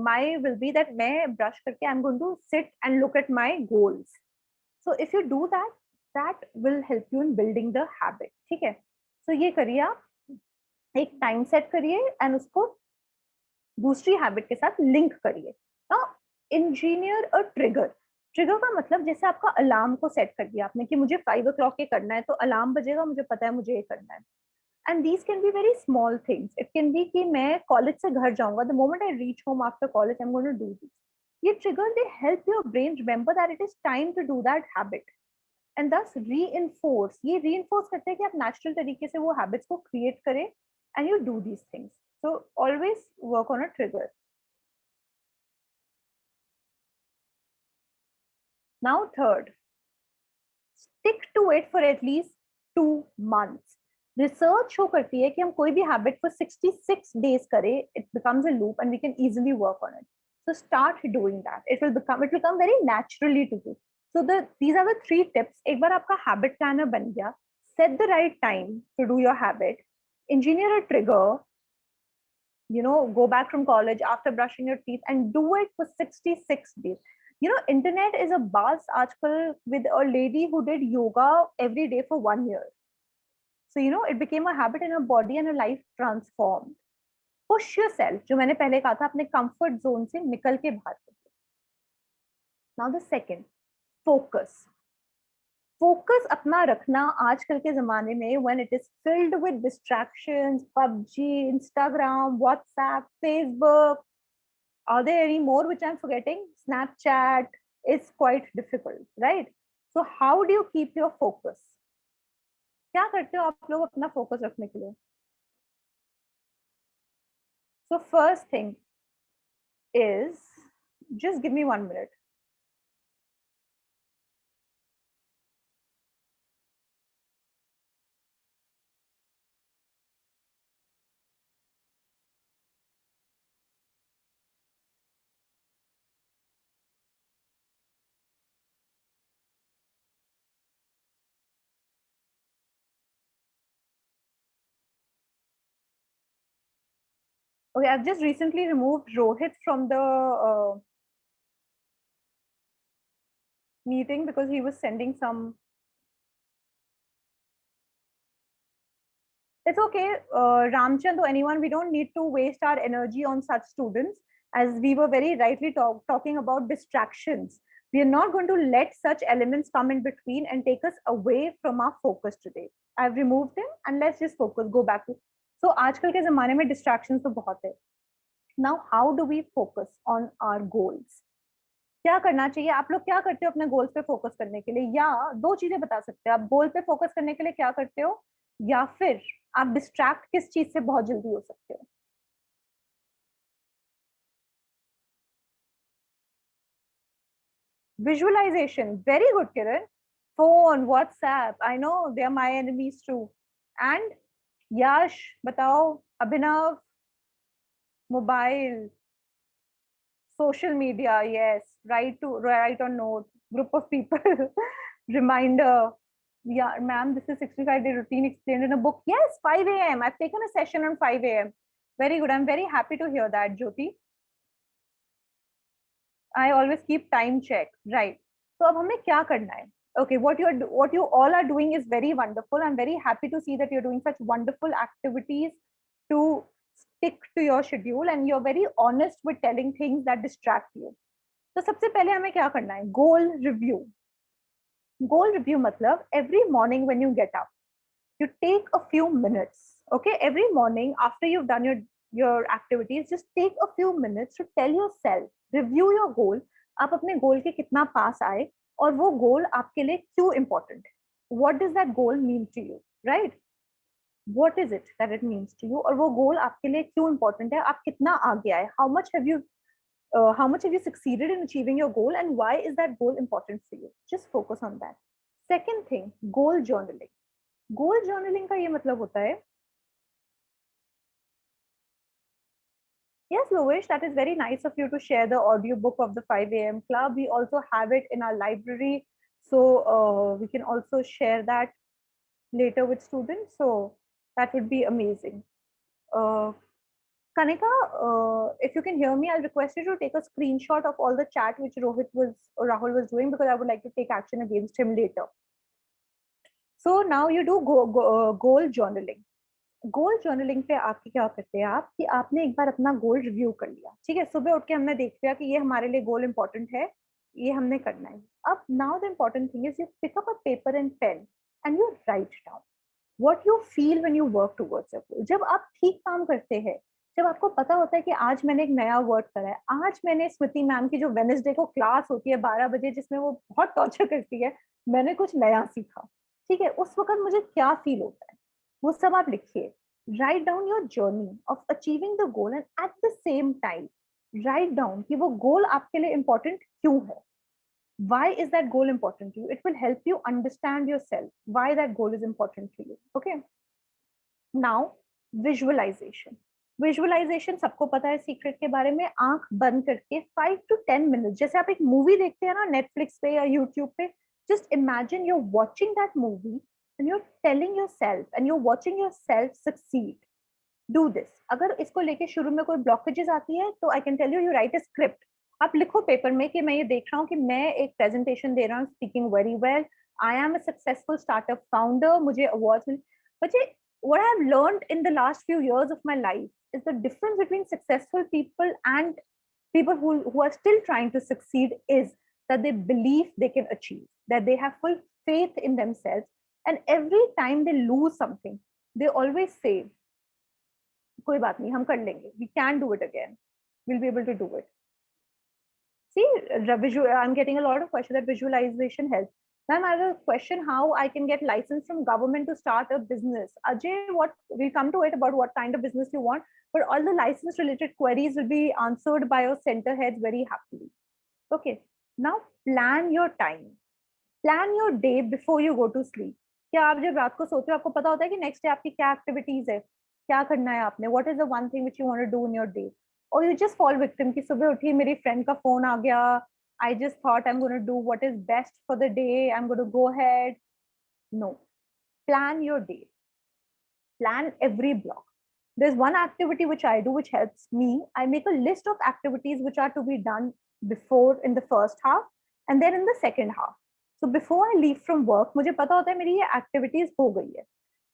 my will be that मैं brush करके I'm going to sit and look at my goals. So if you do that, that will help you in building the habit. ठीक है? So ये करिए आप, एक time set करिए and उसको दूसरी habit के साथ link करिए. Now engineer a trigger. Trigger का मतलब जैसे आपका अलार्म को सेट कर दिया आपने कि मुझे 5 o'clock के करना है, तो अलार्म बजेगा, मुझे पता है मुझे ये करना है. And these can be very small things. It can be कि मैं कॉलेज से घर जाऊंगा, the moment I reach home after college, I'm going to do this. ये trigger, they help your brain remember that it is time to do that habit. And thus reinforce. ये reinforce करते हैं कि आप natural तरीके से वो habits को create करें and you do these things. So always work on a trigger. Now third, stick to it for at least 2 months. Research show करती है कि हम कोई भी हैबिट for 66 days करें, it becomes a loop and we can easily work on it. So start doing that. It will come very naturally to you. So these are the 3 tips. एक बार आपका habit planner बन गया, set the right time to do your habit, engineer a trigger, you know, go back from college after brushing your teeth and do it for 66 days. You know, internet is a buzz आजकल with a lady who did yoga every day for 1 year. So, you know, it became a habit in her body and her life transformed. Push yourself. जो मैंने पहले कहा था, अपने comfort zone से निकल के बाहर. Now the second, focus. Focus अपना रखना आजकल के जमाने में when it is filled with distractions, PUBG, Instagram, WhatsApp, Facebook, are there any more which I'm forgetting? Snapchat is quite difficult, right? So how do you keep your focus? क्या करते हो आप लोग अपना फोकस रखने के लिए? So first thing is, just give me 1 minute. Okay, I've just recently removed Rohit from the meeting because he was sending some. It's okay, Ramchand or anyone, we don't need to waste our energy on such students, as we were very rightly talking about distractions. We are not going to let such elements come in between and take us away from our focus today. I've removed him and let's just focus, go back to. So आजकल के ज़माने में distractions तो बहुत है. Now, how do we focus on our goals? क्या करना चाहिए? आप लोग क्या करते हो अपने गोल्स पे फोकस करने के लिए? या दो चीजें बता सकते हो, आप गोल पे फोकस करने के लिए क्या करते हो, या फिर आप डिस्ट्रैक्ट किस चीज से बहुत जल्दी हो सकते हो? Visualization, very good, Kiran. Phone, WhatsApp, I know they are my enemies too. And Yash, बताओ, Abhinav, mobile, social media, yes, write on note, group of people, reminder. Yeah, ma'am, this is 65-day routine explained in a book. Yes, 5 a.m. I've taken a session on 5 a.m. Very good. I'm very happy to hear that, Jyoti. I always keep time check, right? So अब हमें क्या करना है? Okay, what you all are doing is very wonderful. I'm very happy to see that you're doing such wonderful activities to stick to your schedule, and you're very honest with telling things that distract you. तो सबसे पहले हमें क्या करना है? Goal review. Goal review matlab every morning when you get up, you take a few minutes. Okay, every morning after you've done your activities, just take a few minutes to tell yourself, review your goal. आप अपने गोल के कितना पास आए और वो गोल आपके लिए क्यों important है? What does that goal mean to you, right? What is it that it means to you? और वो गोल आपके लिए क्यों important है? आप कितना आगे आए? How much have you succeeded in achieving your goal, and why is that goal important for you? Just focus on that. Second thing, goal journaling. Goal journaling का ये मतलब होता है, yes, Lovish, that is very nice of you to share the audiobook of the 5 a.m. club. We also have it in our library, so we can also share that later with students. So that would be amazing. Kanika, if you can hear me, I'll request you to take a screenshot of all the chat which Rahul was doing, because I would like to take action against him later. So now you do goal journaling. Goal journaling पे आपकी क्या करते हैं आप कि आपने एक बार अपना गोल रिव्यू कर लिया, ठीक है, सुबह उठ के हमने देख लिया कि ये हमारे लिए गोल इंपॉर्टेंट है, ये हमने करना है. अब now the important thing is you pick up a paper and pen and you write down what you feel when you work towards a goal. जब आप ठीक काम करते हैं, जब आपको पता होता है कि आज मैंने एक नया वर्ड करा है, आज मैंने स्मृति मैम की जो वेडनेसडे को क्लास होती है 12 बजे जिसमें वो बहुत टॉर्चर करती है, मैंने कुछ नया सीखा, ठीक है, उस वक्त मुझे क्या फील होता है, वो सब आप लिखिए. Write down your journey of achieving the goal, and at the same time write down कि वो goal आपके लिए important क्यों है. Why is that goal important to you? It will help you understand yourself why that goal is important to you. Okay. Now visualization. Visualization सबको पता है secret के बारे में. आंख बंद करके 5 to 10 minutes, जैसे आप एक मूवी देखते हैं ना नेटफ्लिक्स पे या यूट्यूब पे, just imagine you're watching that movie and you're telling yourself and you're watching yourself succeed. Do this. अगर इसको लेके शुरू में कोई blockages आती है तो I can tell you, you write a script. आप लिखो पेपर में कि मैं ये देख रहा हूँ कि मैं एक प्रेजेंटेशन दे रहा हूँ, speaking very well, I am a successful startup founder, मुझे awards मिल. बच्चे, what I have learned in the last few years of my life is the difference between successful people and people who are still trying to succeed is that they believe they can achieve, that they have full faith in themselves, and every time they lose something, they always say, कोई बात नहीं, हम कर लेंगे, we can do it again, we'll be able to do it. See, I'm getting a lot of questions that visualization helps. Ma'am, I have a question how I can get license from government to start a business. Ajay, what we'll come to it about what kind of business you want, but all the license related queries will be answered by your center heads very happily. Okay, now plan your time. Plan your day before you go to sleep. क्या आप जब रात को सोते हो आपको पता होता है कि नेक्स्ट डे आपकी क्या एक्टिविटीज है, क्या करना है आपने, what is the one thing which you want to do in your day, और यू जस्ट फॉल विक्टिम कि सुबह उठी मेरी फ्रेंड का फोन आ गया, I just thought I am gonna do what is best for the day, I am gonna go ahead. No, plan your day, plan every block. There's one activity which I do which helps me. I make a list of activities which are to be done before in the first half and then in the second half. So before I leave from work, मुझे पता होता है मेरी ये activities हो गई है.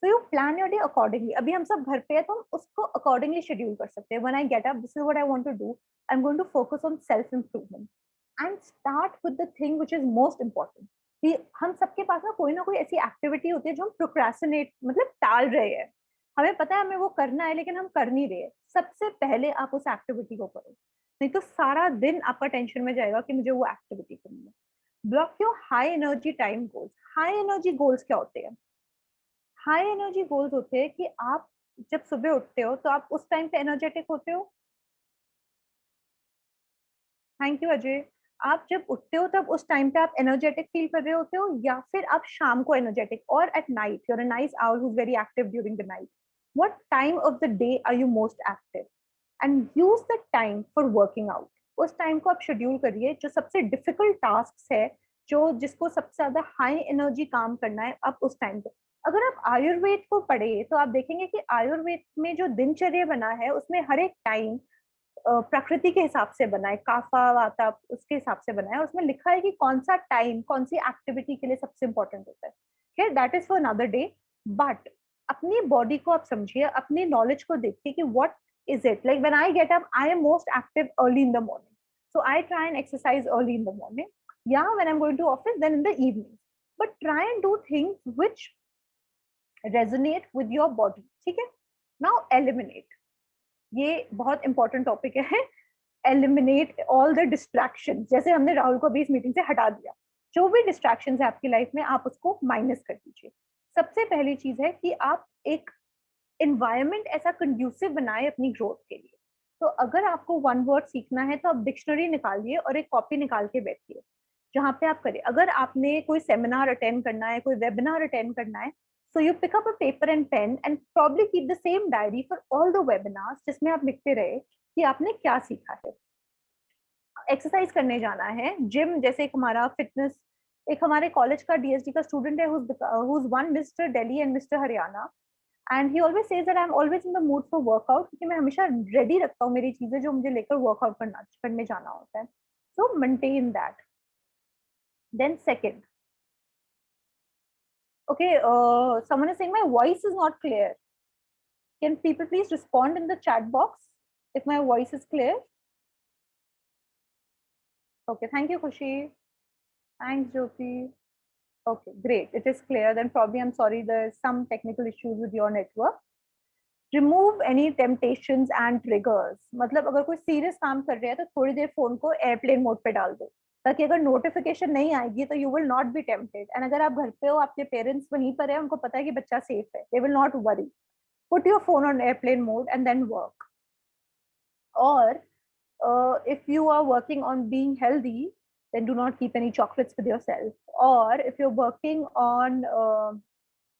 So you plan your day accordingly. अभी हम सब घर पे हैं तो हम उसको accordingly schedule कर सकते हैं. When I get up, this is what I want to do. I'm going to focus on self improvement and start with the thing which is most important. कि हम सबके पास ना कोई ऐसी एक्टिविटी होती है जो हम प्रोक्रेस्टिनेट मतलब टाल रहे हैं, हमें पता है हमें वो करना है लेकिन हम कर नहीं रहे. सबसे पहले आप उस एक्टिविटी को करो, नहीं तो सारा दिन आपका टेंशन में जाएगा कि मुझे वो एक्टिविटी करनी है. Block your high energy time goals. High energy goals क्या होते हैं? हाई एनर्जी गोल्स होते हैं कि आप जब सुबह उठते हो तो आप उस टाइम पे एनर्जेटिक होते हो. Thank you Ajay. आप जब उठते हो तब उस टाइम पे आप एनर्जेटिक फील कर रहे होते हो, या फिर आप शाम को एनर्जेटिक, और at night you are a nice owl who is very active during the night. What time of the day are you most active and use the time for working out. उस time को आप schedule करिए. जो सबसे difficult task है, जो जिसको सबसे ज्यादा हाई एनर्जी काम करना है, आप उस टाइम पे. अगर आप आयुर्वेद को पढ़े तो आप देखेंगे कि आयुर्वेद में जो दिनचर्या बना है उसमें हर एक टाइम प्रकृति के हिसाब से बना है, काफा वाता उसके हिसाब से बना है. उसमें लिखा है कि कौन सा टाइम कौन सी एक्टिविटी के लिए सबसे इंपॉर्टेंट होता है. खैर that is for another day. But अपनी बॉडी को आप समझिए, अपनी नॉलेज को देखिए कि what is it. Like when I get up I am most active early in the morning, so I try and exercise early in the morning. या when I am going to office then in the evening. But try and do things which resonate with your body. ठीक है. Now eliminate. ये बहुत important topic है. Eliminate all the distraction. जैसे हमने राहुल को भी इस मीटिंग से हटा दिया. जो भी डिस्ट्रैक्शन है आपकी लाइफ में आप उसको माइनस कर दीजिए. सबसे पहली चीज है कि आप एक एनवायरनमेंट ऐसा कंड्यूसिव बनाए अपनी ग्रोथ के लिए. तो अगर आपको वन वर्ड सीखना है तो आप डिक्शनरी निकालिए और एक कॉपी निकाल के बैठिए जहाँ पे आप करें. अगर आपने कोई सेमिनार अटेंड करना है, कोई वेबिनार अटेंड करना है, so you pick up a paper and pen and probably keep the same diary for all the webinars जिसमें आप लिखते रहे कि आपने क्या सीखा है. एक्सरसाइज करने जाना है, जिम जैसे एक हमारा फिटनेस, एक हमारे कॉलेज का डीएसडी का स्टूडेंट है who's won mister Delhi and mister Haryana, and he always says that I am always in the mood for workout, क्योंकि मैं हमेशा रेडी रखता हूँ मेरी चीजें जो मुझे लेकर वर्कआउट करने जाना होता है. So maintain that. Then second, okay, someone is saying my voice is not clear. Can people please respond in the chat box if my voice is clear? Okay, thank you Khushi. Thanks Jyoti. Okay, great, it is clear. Then probably I'm sorry there's some technical issues with your network. Remove any temptations and triggers. मतलब अगर कोई serious काम कर रहे हैं तो थोड़ी देर phone को एयरप्लेन मोड पे डाल दो, ताकि अगर नोटिफिकेशन नहीं आएगी तो you will not B tempted. And अगर आप घर पे हो, आपके पेरेंट्स वहीं पर है, उनको पता है कि बच्चा सेफ है, they will not worry. Put your phone on airplane mode and then work. और if you are working on being healthy then do not keep any chocolates with yourself. Or if you're working on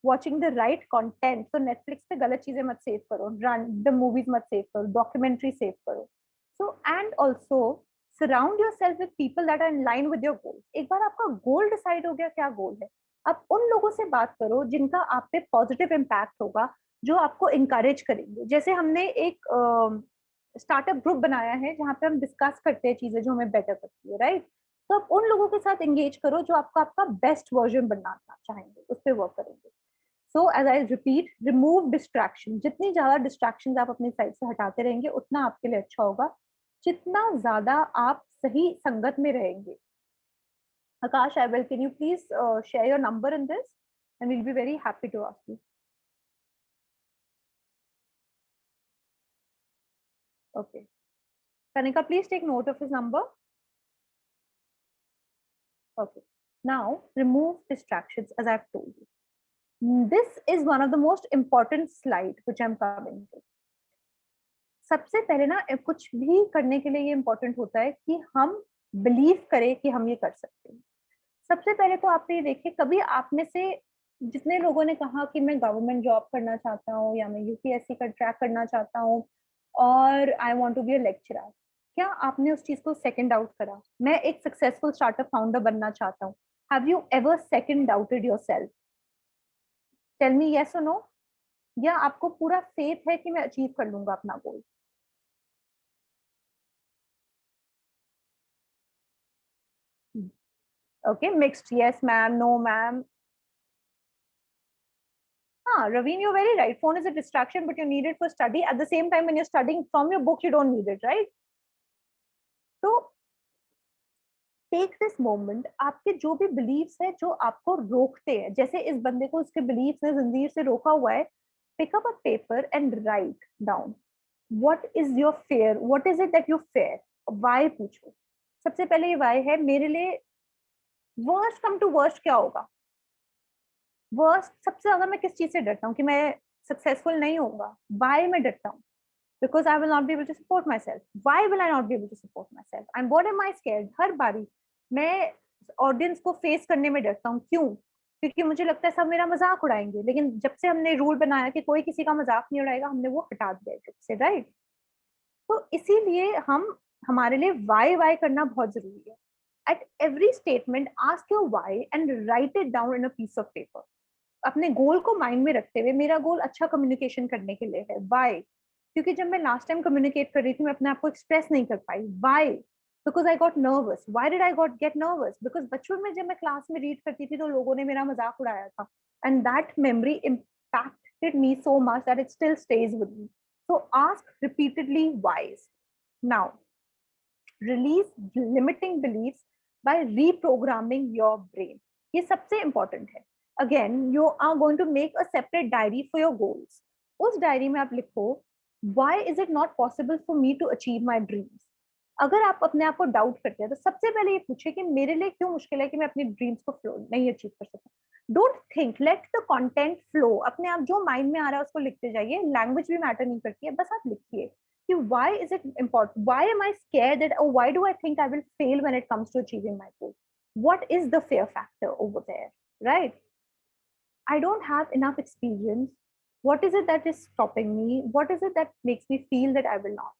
watching the right content, so Netflix पे गलत चीजें मत save करो, random movies मत save करो, documentary save करो. So and also surround yourself with people that are in line with your goals. एक बार आपका गोल डिसाइड हो गया क्या गोल है, आप उन लोगों से बात करो जिनका आप पे पॉजिटिव इम्पैक्ट होगा, जो आपको इंकरेज करेंगे. जैसे हमने एक स्टार्टअप ग्रुप बनाया है जहाँ पे हम डिस्कस करते हैं चीजें जो हमें बेटर करती है, राइट. तो आप उन लोगों के साथ एंगेज करो जो आपका बेस्ट वर्जन बनाना चाहेंगे, उस पर वर्क करेंगे. So as I repeat, remove distraction. जितनी ज्यादा डिस्ट्रैक्शन आप अपनी साइड से हटाते रहेंगे उतना आपके लिए अच्छा होगा. जितना ज्यादा आप सही संगत में रहेंगे Akash, I will. Can you please share your number in this, and we'll be very happy to ask you. Okay. Kanika, please take note of his number. Okay. Now remove distractions, as I've told you. This is one of the most important slide which I'm coming to. सबसे पहले ना कुछ भी करने के लिए ये important होता है कि हम believe करें कि हम ये कर सकते हैं. सबसे पहले तो आप ये देखिए, कभी आप में से जितने लोगों ने कहा कि मैं गवर्नमेंट जॉब करना चाहता हूँ या मैं यूपीएससी का ट्रैक करना चाहता हूँ और I want to be a lecturer, क्या आपने उस चीज को सेकंड आउट करा? मैं एक सक्सेसफुल स्टार्टअप फाउंडर बनना चाहता हूँ. Have you ever second doubted yourself? Tell me yes और नो. या आपको पूरा फेथ है कि मैं अचीव कर लूंगा अपना गोल? Okay, mixed. Yes, ma'am. No, ma'am. Raveen, you're very right. Phone is a distraction, but you need it for study. At the same time, when you're studying from your book, you don't need it, right? So, take this moment. आपके जो भी beliefs है जो आपको रोकते हैं, जैसे इस बंदे को उसके beliefs ने जंजीर से रोका हुआ है, pick up a paper and write down. What is your fear? What is it that you fear? Why पूछो. सबसे पहले ये why है. मेरे लिए worst come to worst क्या होगा? वर्स्ट सबसे ज्यादा मैं किस चीज से डरता हूँ कि मैं सक्सेसफुल नहीं होऊंगा? व्हाई मैं डरता हूँ? Because I will not be able to support myself. Why will I not be able to support myself? And what am I scared? हर बारी मैं ऑडियंस को फेस करने में डरता हूँ. क्यों? क्योंकि मुझे लगता है सब मेरा मजाक उड़ाएंगे. लेकिन जब से हमने रूल बनाया कि कोई किसी का मजाक नहीं उड़ाएगा, हमने वो हटा दिया ग्रुप से, राइट? तो इसीलिए हमारे लिए वाई करना बहुत जरूरी है. At every statement ask your why and write it down in a piece of paper. अपने गोल को माइंड में रखते हुए, मेरा गोल अच्छा कम्युनिकेशन करने के लिए है. व्हाई? क्योंकि जब मैं लास्ट टाइम कम्युनिकेट कर रही थी, मैं अपने आप को एक्सप्रेस नहीं कर पाई. Why? Because I got nervous. Why did I get nervous? Because बचपन में जब मैं क्लास में रीड करती थी तो लोगों ने मेरा मजाक उड़ाया था, and that memory impacted me so much that it still stays with me. So ask repeatedly whys. Now release limiting beliefs by reprogramming your brain. ये सबसे important है. Again, you are going to make a separate diary for your goals. उस diary में आप लिखो, why is it not possible for me to achieve my dreams? अगर आप अपने आप को डाउट करते हैं तो सबसे पहले ये पूछे कि मेरे लिए क्यों मुश्किल है कि मैं अपनी ड्रीम्स को फ्लो नहीं अचीव कर सकता. Don't think, let the content flow. अपने आप जो माइंड में आ रहा है उसको लिखते जाइए. लैंग्वेज भी मैटर नहीं करती है, बस आप लिखिए कि why is it important? Why am I scared that, or why do I think I will fail when it comes to achieving my goal? What is the fear factor over there, right? I don't have enough experience. What is it that is stopping me? What is it that makes me feel that I will not?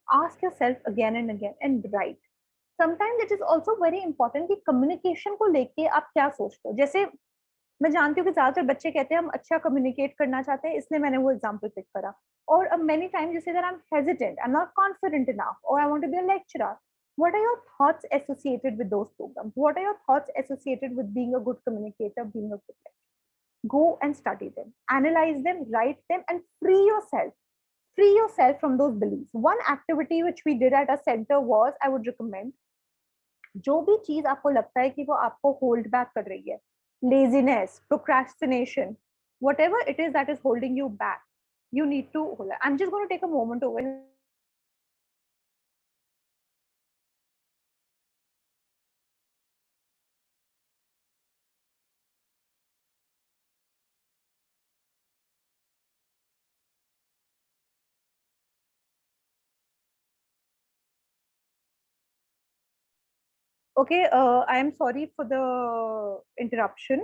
Ask yourself again and again and write. Sometimes it is also very important कि communication को लेके आप क्या सोचते हो. जैसे मैं जानती हूँ कि ज्यादातर बच्चे कहते हैं हम अच्छा कम्युनिकेट करना चाहते हैं, इसलिए मैंने वो एग्जाम्पल पिक करा. और many times you say that I'm hesitant, I'm not confident enough, or I want to be a lecturer. What are your thoughts associated with those programs? What are your thoughts associated with being a good communicator, being a good lecturer? Go and study them, analyze them, write them, and free yourself. Free yourself from those beliefs. One activity which we did at our center was, I would recommend, जो भी चीज आपको लगता है कि वो आपको hold back कर रही है, laziness, procrastination, whatever it is that is holding you back, you need to hold it. I'm just going to take a moment over here. Okay, I am sorry for the interruption.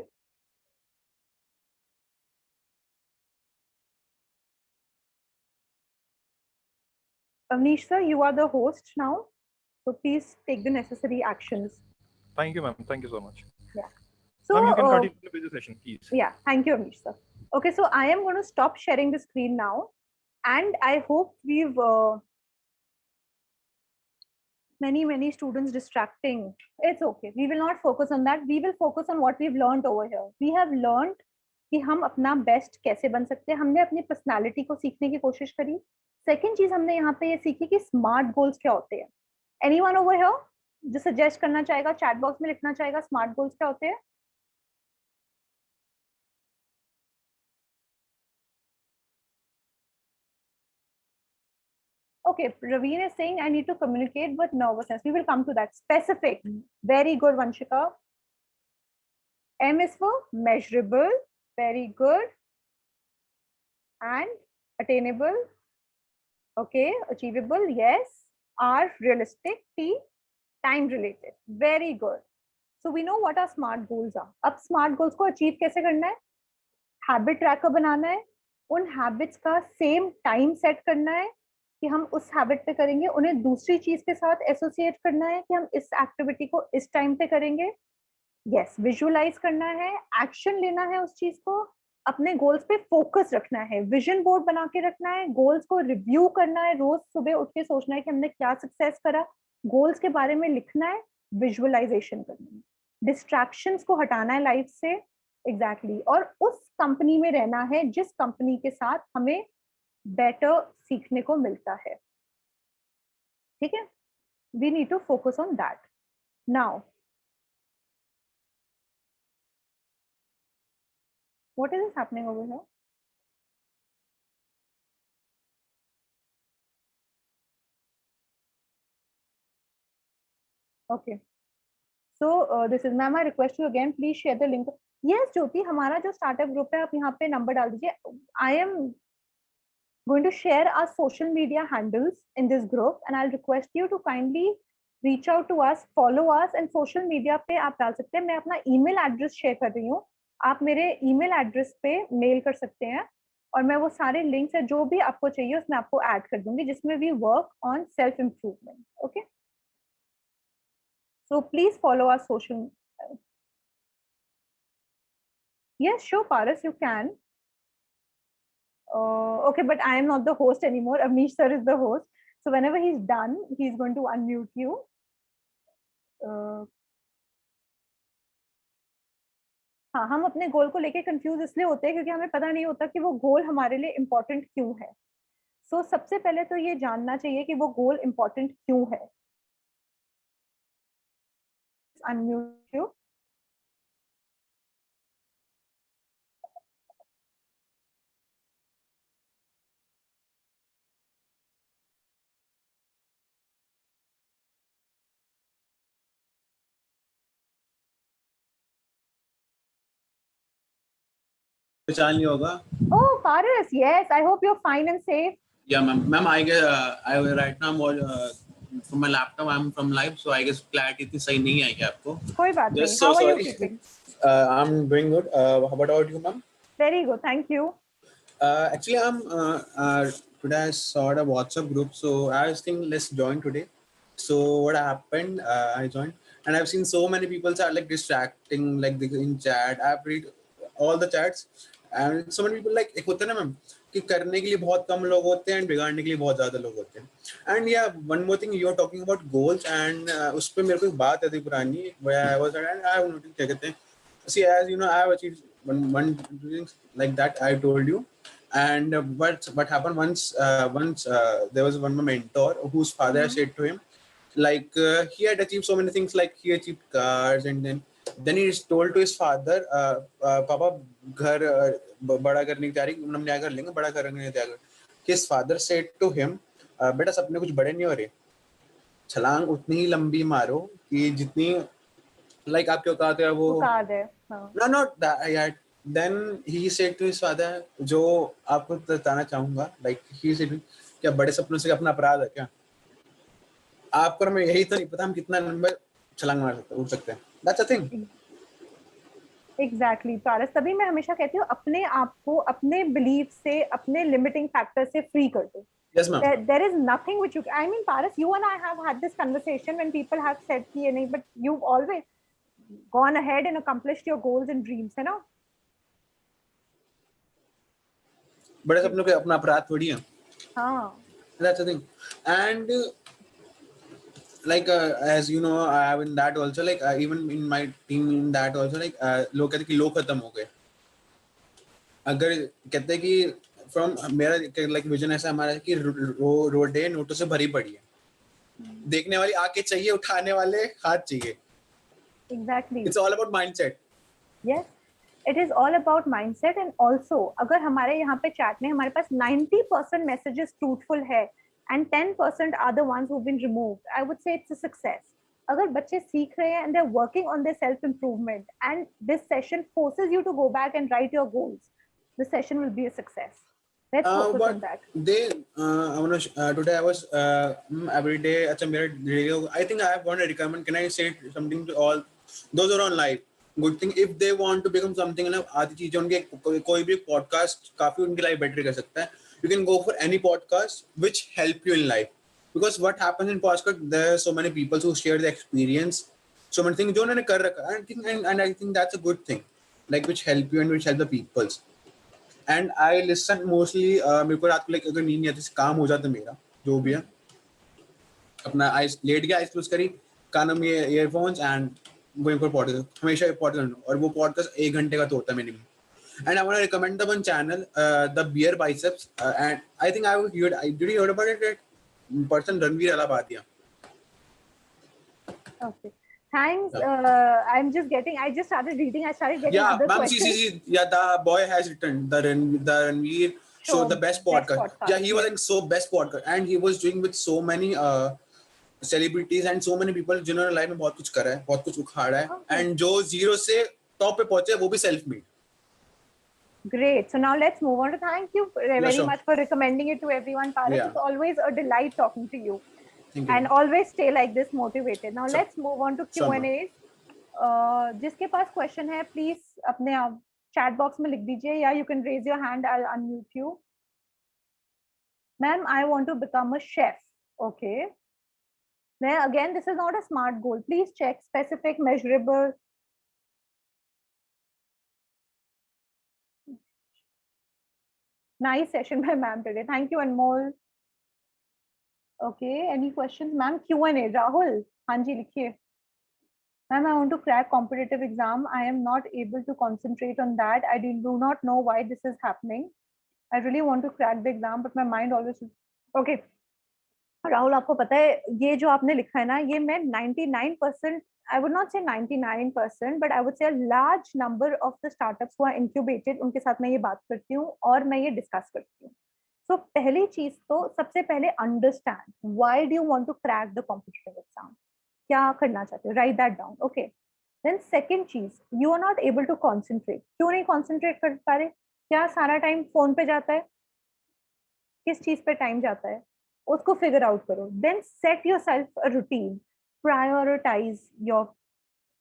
Avnish sir, you are the host now, so please take the necessary actions. Thank you, ma'am. Thank you so much. Yeah. So ma'am, you can continue with the session, please. Yeah, thank you, Avnish sir. Okay, so I am going to stop sharing the screen now, and I hope we've many students distracting. It's okay. We will not focus on that. We will focus on what we've learned over here. We have learned कि हम अपना best कैसे बन सकते हैं. हमने अपनी personality को सीखने की कोशिश करी. सेकेंड चीज हमने यहाँ पे ये सीखी कि स्मार्ट गोल्स क्या होते हैं. Anyone over here? जो सजेस्ट करना चाहेगा चैट बॉक्स में लिखना चाहेगा स्मार्ट गोल्स क्या होते हैं? Okay, Raveen is saying I need to communicate with nervousness. We will come to that. Specific. Very good, Vanshika. M is for measurable. Very good. And attainable. Okay, achievable. Yes. R, realistic. T, time related. Very good. So we know what our smart goals are. अब smart goals को achieve कैसे करना है? Habit tracker बनाना है. उन habits का same time set करना है कि हम उस हैबिट पे करेंगे, उन्हें दूसरी चीज के साथ एसोसिएट करना है कि हम इस एक्टिविटी को इस टाइम पे करेंगे. यस, विजुअलाइज करना है, एक्शन लेना है उस चीज को, अपने गोल्स पे फोकस रखना है, विजन बोर्ड बना के रखना है, गोल्स को रिव्यू करना है, रोज सुबह उठ के सोचना है कि हमने क्या सक्सेस करा, गोल्स के बारे में लिखना है, विजुअलाइजेशन करनी है, डिस्ट्रैक्शंस को हटाना है लाइफ से. एग्जैक्टली और उस कंपनी में रहना है जिस कंपनी के साथ हमें बेटर सीखने को मिलता है. ठीक है, we need to focus on that. Now what is happening over here? Okay, so this is ma'am, I request you again please share the link. Yes Jyoti, हमारा जो स्टार्टअप ग्रुप है आप यहाँ पे नंबर डाल दीजिए. I am going to share our social media handles in this group and I'll request you to kindly reach out to us, follow us, and social media पे आप डाल सकते हैं. मैं अपना email address share कर रही हूँ, आप मेरे email address पे mail कर सकते हैं और मैं वो सारे links है जो भी आपको चाहिए उसमें आपको add कर दूंगी जिसमें we work on self improvement. Okay, so please follow our social. Yes, sure Paras, you can. Okay, but I am not the host anymore. Amish sir is the host. So whenever he's done, he's going to unmute you. हाँ, हम अपने goal को लेके confuse इसलिए होते हैं क्योंकि हमें पता नहीं होता कि वो गोल हमारे लिए इम्पोर्टेंट क्यों है. सो सबसे पहले तो ये जानना चाहिए कि वो गोल इम्पोर्टेंट क्यों है. Unmute you. पहचान लिया होगा. Oh, Paras, yes. I hope you're fine and safe. Yeah, ma'am. I guess I right now from my laptop. I'm from live, so I guess clarity इतनी सही नहीं आई है आपको. कोई बात नहीं. Just so How are you sorry. keeping? I'm doing good. How about you, ma'am? Very good, thank you. Actually, I'm today I saw a WhatsApp group, so I was thinking let's join today. So what happened? I joined, and I've seen so many people are like distracting, like in chat. I've read all the chats, and so many people like एक होता है ना ma'am कि करने के लिए बहुत कम लोग होते हैं and बिगाड़ने के लिए बहुत ज़्यादा लोग होते हैं. And yeah, one more thing, you are talking about goals, and उस पे मेरे को एक बात थी पुरानी, where I was and I have noticed क्या कहते हैं. See, as you know, I have achieved one thing like that I told you. And what happened once there was one mentor whose father said to him like he had achieved so many things, like he achieved cars, and then he told to his father papa ghar bada karne की तैयारी हम नया घर लेंगे, बड़ा करने की तैयारी. His father said to him बेटा सपने कुछ बड़े नहीं हो रहे, छलांग उतनी ही लंबी मारो कि जितनी like आपके औकात है वो no not that yet. Then he said to his father, जो आपको बताना चाहूंगा, like he said क्या बड़े सपनों से अपना अपराध है क्या? आपको हमें यही तो नहीं पता हम कितना लंबा छलांग मार सकते उड़ सकते हैं. That's a thing. Exactly, पारस. तभी मैं हमेशा कहती हूँ अपने आप को अपने बिलीफ से, अपने लिमिटिंग फैक्टर से फ्री कर दो. Yes, ma'am. There is nothing which you. I mean, Paras, you and I have had this conversation when people have said कि ये नहीं, but you've always gone ahead and accomplished your goals and dreams, है ना? बड़े सपनों के अपना अपराध थोड़ी है. हाँ. That's the thing. And like as you know, I have in that also, like even in my team in that also, like लोग कहते कि लोग खत्म हो गए. अगर कहते कि from मेरा like विजन ऐसा हमारा है कि रोडें नोटों से भरी पड़ी है. देखने वाली आंखें चाहिए, उठाने वाले हाथ चाहिए. Exactly. It's all about mindset. Yes, it is all about mindset. And also अगर हमारे यहाँ पे chat में हमारे पास 90% messages truthful है and 10% are the ones who've been removed, I would say it's a success. अगर बच्चे सीख रहे हैं and they're working on their self improvement and this session forces you to go back and write your goals, the session will be a success. Let's focus But on that. they, I wanna, today I was every day at some radio. I think I want to recommend. Can I say something to all those who are on live? Good thing if they want to become something ना आधी चीजें उनके कोई भी podcast काफी उनकी life better कर सकता है. You can go for any podcast which help you in life, because what happens in podcast, there are so many people who share their experience, so many things जो उन्होंने कर रखा है. And I think that's a good thing, like which help you and which help the peoples. And I listen mostly. मेरे को रात को like अगर नींद नहीं आती, काम हो जाता मेरा जो भी है, अपना आइस लेट गया, आइस क्लोज करी, कानों में earphones and going for podcast. हमेशा पॉडकास्ट, और वो पॉडकास्ट 1 घंटे का तो होता है minimum. And I want to recommend the one channel, the beer biceps. And I think I did you heard about it? Person Ranveer Allahbadia. Okay. Thanks. I just started reading. I started getting Yeah, other ma'am, questions. yeah, the boy has written the Ranveer show, the best podcast. Yeah, he was like so best podcast, and he was doing with so many celebrities and so many people जिन्होंने life में बहुत कुछ करा है, बहुत कुछ उखाड़ा है, and जो zero से top पे पहुंचे वो भी self made. Great. So now let's move on to thank you very much for recommending it to everyone. Paras, it's always a delight talking to you. And always stay like this motivated. Now let's move on to Q&As. जिसके पास question है please अपने आप chat box में लिख दीजिए, या you can raise your hand, I will unmute you. Ma'am, I want to become a chef. Okay. मैं again, this is not a smart goal. Please check specific, measurable. Nice session by ma'am today. Thank you, Anmol. Okay, any questions, ma'am? Q&A. Rahul, हाँ जी लिखिए. Ma'am, I want to crack competitive exam. I am not able to concentrate on that. I do not know why this is happening. I really want to crack the exam, but my mind always. Okay. Rahul, आपको पता है ये जो आपने लिखा है ना, ये मैं 99%, I would not say 99%, but I would say a large number of the startups who are incubated, उनके साथ मैं ये बात करती हूँ और मैं ये डिस्कस करती हूँ. So पहली चीज तो सबसे पहले understand why do you want to crack the competitive exam. क्या करना चाहते हो? Write that down. Okay. Then second चीज, you are not able to concentrate. क्यों नहीं concentrate कर पा रहे? क्या सारा टाइम फोन पे जाता है? किस चीज पे टाइम जाता है? उसको फिगर आउट करो. Then set yourself a routine. Prioritize your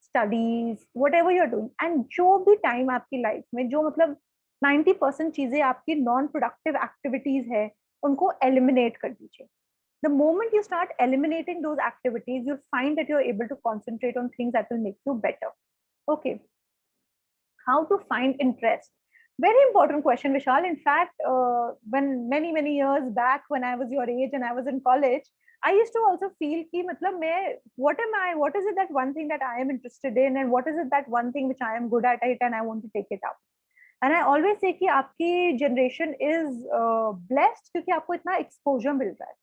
studies, whatever you're doing. And जो भी टाइम आपकी लाइफ में जो मतलब 90% चीजें आपकी नॉन प्रोडक्टिव एक्टिविटीज है, उनको एलिमिनेट कर दीजिए. The moment you start eliminating those activities, you'll find that you're able to concentrate on things that will make you better. Okay. How to find interest? Very important question, Vishal. In fact, when many years back, when I was your age and I was in college, I used to also feel कि मतलब मैं, what is it that one thing that I am interested in, and what is it that one thing which I am good at it and I want to take it up. And I always say कि आपकी generation is blessed क्योंकि आपको इतना exposure मिल रहा है.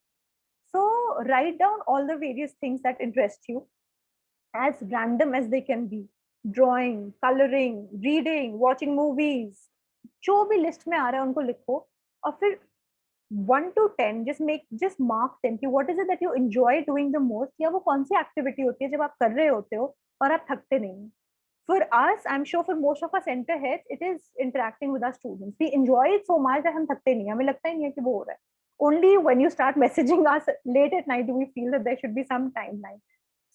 So write down all the various things that interest you, as random as they can be. Drawing, coloring, reading, watching movies, जो भी list में आ रहा है उनको लिखो, और फिर 1 to 10 just mark them कि what is it that you enjoy doing the most, या वो कौन सी एक्टिविटी होती है जब आप कर रहे होते हो और आप थकते नहीं. For us, I'm sure for most of our center heads, it is interacting with our students. We enjoy it so much that हम थकते नहीं, हमें लगता ही नहीं है कि वो हो रहा है. Only when you start messaging us late at night do we feel that there should be some timeline.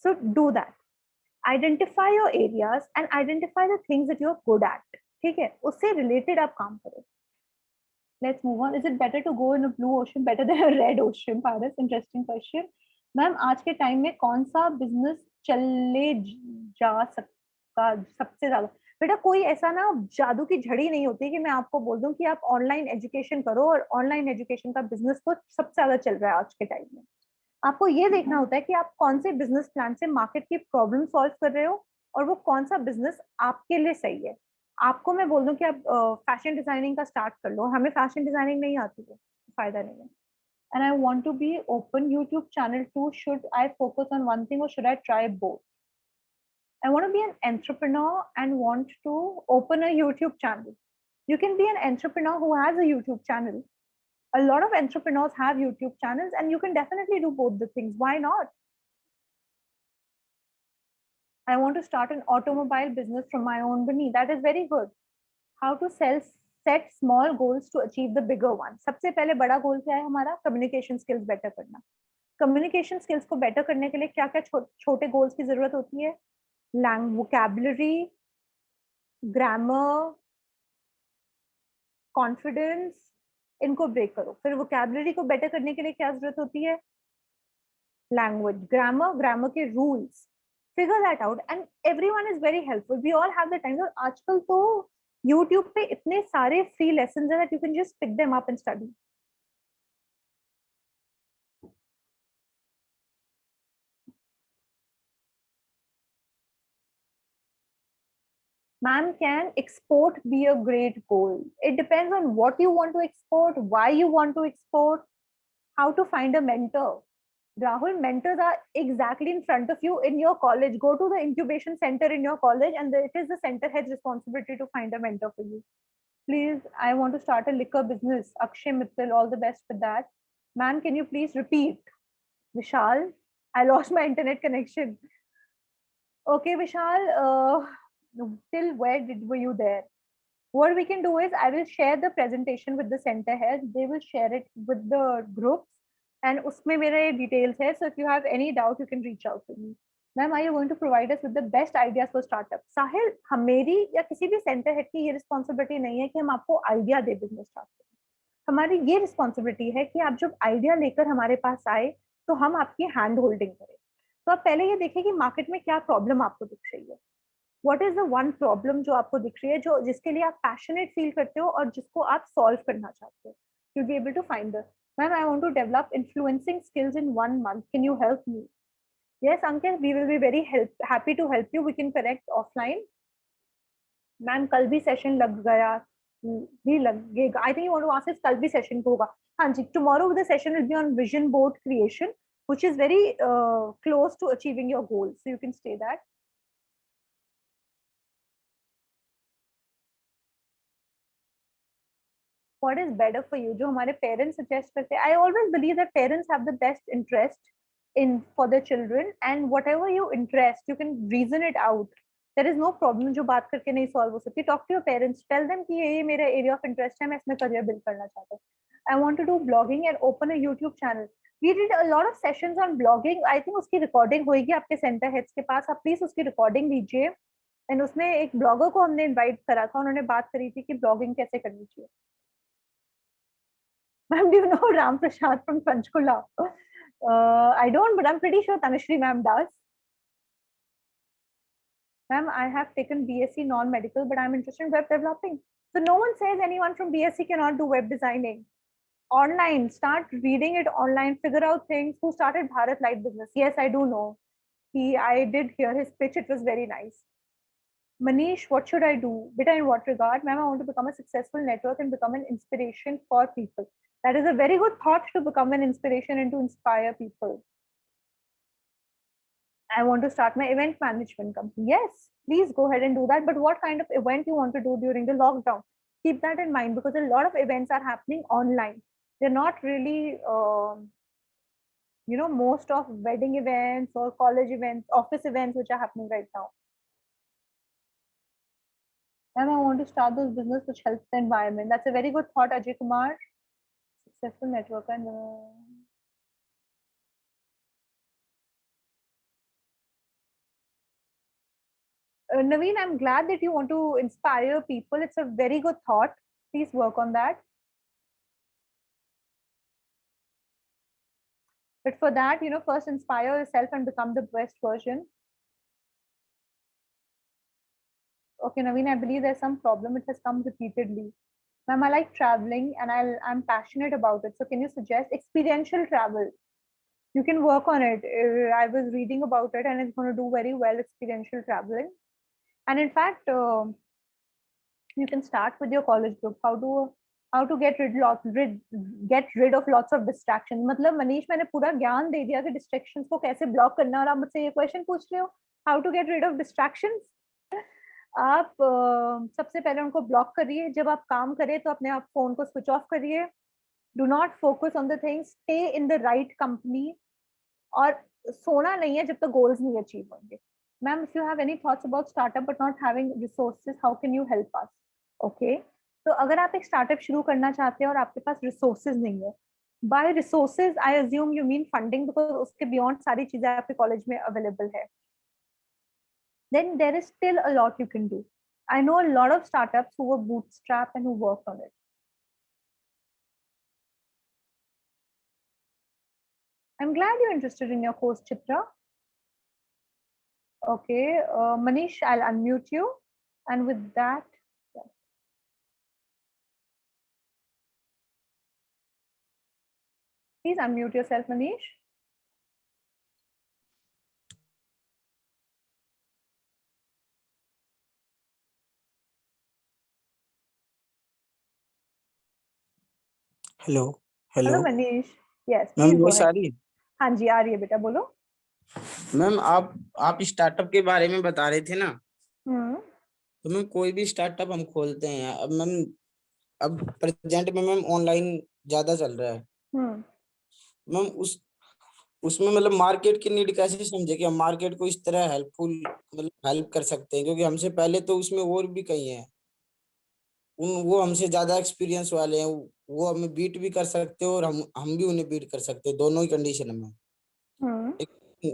So do that. Identify your areas and identify the things that you're good at. ठीक है, उससे related आप काम करो. Let's move on. Is it better to go in a blue ocean better than a red ocean? Paras, interesting question. Ma'am, आज के time में कौन सा बिजनेस चले जा सकता सबसे ज्यादा? बेटा, कोई ऐसा ना जादू की झड़ी नहीं होती कि मैं आपको बोल दूं कि आप ऑनलाइन एजुकेशन करो और ऑनलाइन एजुकेशन का बिजनेस तो सबसे ज्यादा चल रहा है आज के टाइम में. आपको ये देखना होता है कि आप कौन से बिजनेस प्लान से मार्केट की प्रॉब्लम सॉल्व कर रहे हो और वो कौन सा बिजनेस आपके लिए सही है. आपको मैं बोल दूं कि आप फैशन डिजाइनिंग का स्टार्ट कर लो, हमें फैशन डिजाइनिंग नहीं आती है, फायदा नहीं है. and I want to be open YouTube channel too. Should I focus on one thing or should I try both? I want to be an entrepreneur and want to open a YouTube channel. You can be an entrepreneur who has a YouTube channel. A lot of entrepreneurs have YouTube channels, and you can definitely do both the things. Why not? I want to start an automobile business from my own money. That is very good. How to set small goals to achieve the bigger one. सबसे पहले बड़ा गोल क्या है हमारा? Communication skills better करना. Communication skills को better करने के लिए क्या क्या छोटे goals की जरूरत होती है? Vocabulary, grammar, confidence, इनको break करो. फिर vocabulary को better करने के लिए क्या जरूरत होती है? Language, grammar के rules. Figure that out, and everyone is very helpful. We all have the time. और आजकल तो YouTube पे इतने सारे free lessons हैं that you can just pick them up and study. Ma'am, can export be a great goal? It depends on what you want to export, why you want to export, how to find a mentor. Rahul, mentors are exactly in front of you in your college. Go to the incubation center in your college, and it is the center head's responsibility to find a mentor for you. Please, I want to start a liquor business. Akshay Mittal, all the best with that. Ma'am, can you please repeat? Vishal, I lost my internet connection. Okay, Vishal, till where were you there? What we can do is I will share the presentation with the center head. They will share it with the groups, and usme mere details hai. So if you have any doubt, you can reach out to me. Ma'am, are you going to provide us with the best ideas for startup? Sahil, हमेरी या किसी भी center head की ये responsibility नहीं है कि हम आपको idea दे business start करें. हमारी ये responsibility है कि आप जब idea लेकर हमारे पास आए तो हम आपकी hand holding करें. तो आप पहले ये देखिए कि market में क्या problem आपको दिख रही है. What is the one problem जो आपको दिख रही है, जो जिसके लिए आप passionate feel करते हो और जिसको आप solve करना चाहते हो. You'll be able to find this. Ma'am, I want to develop influencing skills in 1 month. Can you help me? Yes, Ankit, we will be very happy to help you. We can connect offline. Ma'am, कल भी session लग गया, भी लगेगा. I think you want to ask if कल भी session होगा. हाँ जी, tomorrow the session will be on vision board creation, which is very close to achieving your goals. So you can stay that. What is better for you? जो हमारे parents suggest करते हैं. I always believe that parents have the best interest in for their children, and whatever you interest, you can reason it out. There is no problem जो बात करके नहीं solve हो सकती. Talk to your parents. Tell them कि ये मेरा area of interest है, मैं इसमें career build करना चाहता हूँ. I want to do blogging and open a YouTube channel. We did a lot of sessions on blogging. I think उसकी recording होगी आपके center heads के पास. आप please उसकी recording लीजिए. And उसमें एक blogger को हमने invite करा था. उन्होंने बात करी थी कि blogging कैसे करनी चाहिए. Ma'am, do you know Ram Prasad from Panchkula? I don't, but I'm pretty sure Tanushree ma'am does. Ma'am, I have taken BSc non-medical, but I'm interested in web developing. So no one says anyone from BSc cannot do web designing. Online, start reading it online, figure out things. Who started Bharat Light Business? Yes, I do know. I did hear his pitch. It was very nice. Manish, what should I do? Beta, in what regard? Ma'am, I want to become a successful network and become an inspiration for people. That is a very good thought, to become an inspiration and to inspire people. I want to start my event management company. Yes, please go ahead and do that. But what kind of event you want to do during the lockdown? Keep that in mind, because a lot of events are happening online. They're not really, most of wedding events or college events, office events, which are happening right now. And I want to start this business which helps the environment. That's a very good thought, Ajay Kumar. Successful network and Naveen, I'm glad that you want to inspire people. It's a very good thought. Please work on that. But for that, first inspire yourself and become the best version. Okay, Naveen, I believe there's some problem. It has come repeatedly. Ma'am, I like traveling and I'm passionate about it. So can you suggest experiential travel? You can work on it. I was reading about it and it's going to do very well, experiential traveling. And in fact, you can start with your college group. How how to get rid of lots of distraction. मतलब मनीष मैंने पूरा ज्ञान दे दिया कि distractions को कैसे block करना है और आप मुझसे ये क्वेश्चन पूछ रहे हो how to get rid of distractions. आप सबसे पहले उनको ब्लॉक करिए. जब आप काम करें तो अपने आप फोन को स्विच ऑफ करिए. Do not focus on the things. Stay in the right company. और सोना नहीं है जब तक गोल्स नहीं अचीव होंगे. Ma'am, if you have any thoughts about startup but not having resources, how can you help us? Okay, तो अगर आप एक स्टार्टअप शुरू करना चाहते हैं और आपके पास रिसोर्सेज नहीं है, by resources I assume you mean funding, because उसके बियॉन्ड सारी चीजें आपके कॉलेज में अवेलेबल है. Then there is still a lot you can do. I know a lot of startups who were bootstrapped and who worked on it. I'm glad you're interested in your course, Chitra. Okay, Manish, I'll unmute you. And with that, yeah. Please unmute yourself, Manish. Hello Hello, hello Manish. Yes, ma'am, please go voice आ ahead. रही है? हाँ जी, आ रही है बेटा, बोलो. Ma'am, आप startup के बारे में बता रहे थे ना, हम्म. तो मैम कोई भी स्टार्टअप हम खोलते हैं अब मैम, अब प्रेजेंट में मैम ऑनलाइन ज्यादा चल रहा है हम्म. मैम. उसमें मतलब मार्केट की नीड कैसे समझे कि हम मार्केट को इस तरह मतलब हेल्प कर सकते हैं, क्योंकि हमसे पहले तो उसमें और भी कई हैं, वो हमसे ज्यादा एक्सपीरियंस वाले हैं, वो हमें बीट भी कर सकते हो और हम भी उन्हें बीट कर सकते हैं, दोनों ही कंडीशन में. हम्म. एक-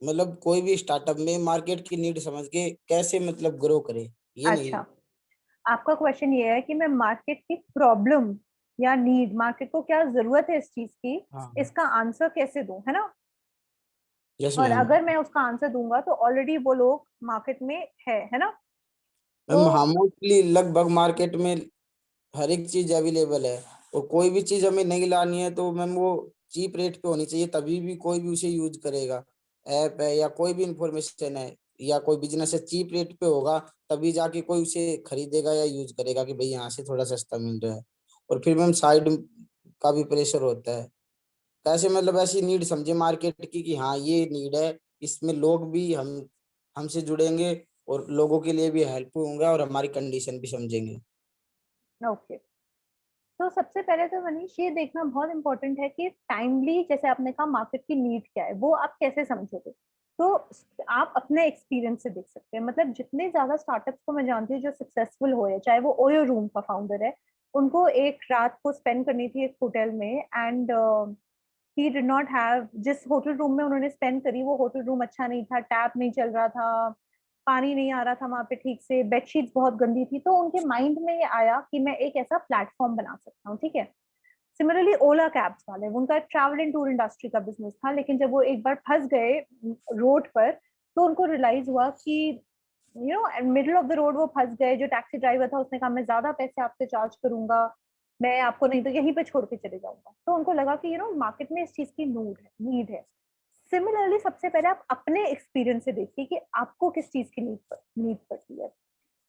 मतलब कोई भी स्टार्टअप में मार्केट की नीड समझ के कैसे मतलब ग्रो करे, ये नहीं. अच्छा, आपका क्वेश्चन ये है कि मैं मार्केट की प्रॉब्लम या नीड, मार्केट को क्या जरूरत है इस चीज की, हाँ. इसका आंसर कैसे दूं, है ना? यस और मैम. अगर मैं उसका आंसर दूंगा तो ऑलरेडी वो लोग मार्केट में है ना? मैम, तो हाँ, मोस्टली लगभग मार्केट में हर एक चीज अवेलेबल है, और कोई भी चीज हमें नहीं लानी है तो मैम वो चीप रेट पे होनी चाहिए, तभी भी कोई भी उसे यूज करेगा. ऐप है या कोई भी इंफॉर्मेशन है या कोई बिजनेस है, चीप रेट पे होगा तभी जाके कोई उसे खरीदेगा या यूज करेगा कि भाई यहाँ से थोड़ा सस्ता मिल रहा है. और फिर मैम साइड का भी प्रेशर होता है. कैसे मतलब ऐसी नीड समझे मार्केट की कि हाँ ये नीड है, इसमें लोग भी हमसे जुड़ेंगे और लोगों के लिए भी हेल्प होंगे और हमारी कंडीशन भी समझेंगे. ओके, तो सबसे पहले तो मनीष ये देखना बहुत इंपॉर्टेंट है कि टाइमली, जैसे आपने कहा मार्केट की नीड क्या है, वो आप कैसे समझोगे. तो आप अपने एक्सपीरियंस से देख सकते हैं. मतलब जितने ज्यादा स्टार्टअप्स को मैं जानती हूँ जो सक्सेसफुल हुए, चाहे वो ओयो रूम का फाउंडर है, उनको एक रात को स्पेंड करनी थी एक होटल में, and he did not have, जिस होटल रूम में उन्होंने स्पेंड करी वो होटल रूम अच्छा नहीं था, टैप नहीं चल रहा था, पानी नहीं आ रहा था वहां पे ठीक से, बेडशीट्स बहुत गंदी थी. तो उनके माइंड में ये आया कि मैं एक ऐसा प्लेटफॉर्म बना सकता हूँ. ठीक है. सिमिलरली ओला कैब्स वाले, उनका ट्रैवल एंड टूर इंडस्ट्री का बिजनेस था, लेकिन जब वो एक बार फंस गए रोड पर तो उनको रियलाइज हुआ कि मिडिल ऑफ द रोड वो फंस गए. जो टैक्सी ड्राइवर था उसने कहा मैं ज्यादा पैसे आपसे चार्ज करूंगा, मैं आपको नहीं तो यहीं पे छोड़ के चले जाऊंगा. तो उनको लगा कि मार्केट में इस चीज की नीड है. सिमिलरली सबसे पहले आप अपने एक्सपीरियंस से देखिए कि आपको किस चीज की नीड पड़ती है.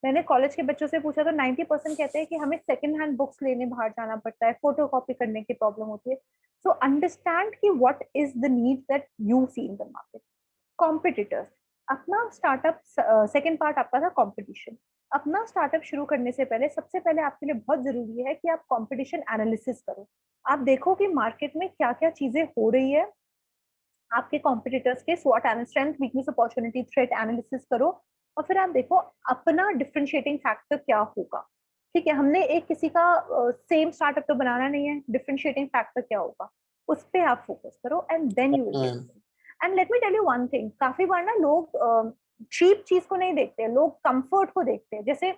मैंने कॉलेज के बच्चों से पूछा तो 90% कहते हैं कि हमें सेकंड हैंड बुक्स लेने बाहर जाना पड़ता है, फोटो कॉपी करने की प्रॉब्लम होती है. सो अंडरस्टैंड कि what is the need that you see in the market. Competitors. अपना स्टार्टअप, सेकंड पार्ट आपका था कंपटीशन. अपना स्टार्टअप शुरू करने से पहले सबसे पहले आपके लिए बहुत जरूरी है कि आप कंपटीशन एनालिसिस करो. आप देखो कि मार्केट में क्या क्या चीजें हो रही है, आपके कॉम्पिटिटर्स के स्वॉट analysis, strength weakness opportunity threat analysis करो, और फिर आप देखो अपना डिफरेंशिएटिंग फैक्टर क्या होगा. ठीक है, हमने एक किसी का सेम स्टार्टअप तो बनाना नहीं है, डिफरेंशिएटिंग फैक्टर क्या होगा उस पर आप फोकस करो, and then you will. And let me tell you one thing, काफी बार ना लोग चीप चीज को नहीं देखते, लोग कंफर्ट को देखते हैं. जैसे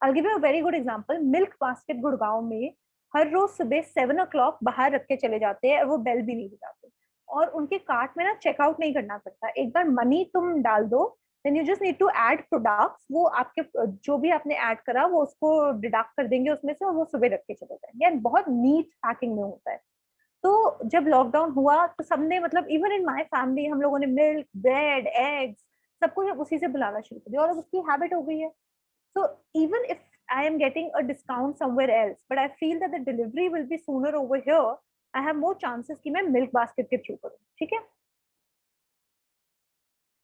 I give you a very good example, milk basket Gurgaon में हर रोज सुबह 7 o'clock बाहर रख के चले जाते हैं और वो बेल भी नहीं बजाते, और उनके कार्ट में ना चेकआउट नहीं करना पड़ता. एक बार मनी तुम डाल दो, then you just need to add products, वो आपके जो भी आपने ऐड करा वो उसको डिडक्ट कर देंगे उसमें से, और वो सुबह रख के चले जाएंगे. एंड बहुत नीट पैकिंग में होता है. तो जब लॉकडाउन हुआ तो सबने, मतलब इवन इन माय फैमिली, हम लोगों ने मिल्क, ब्रेड, एग्स, सब कुछ उसी से बुलाना शुरू कर दिया और अब उसकी हैबिट हो गई है. So even if I am getting a discount somewhere else, but I feel that the delivery will be sooner over here. I have more chances कि मैं milk basket के through करूँ, ठीक है?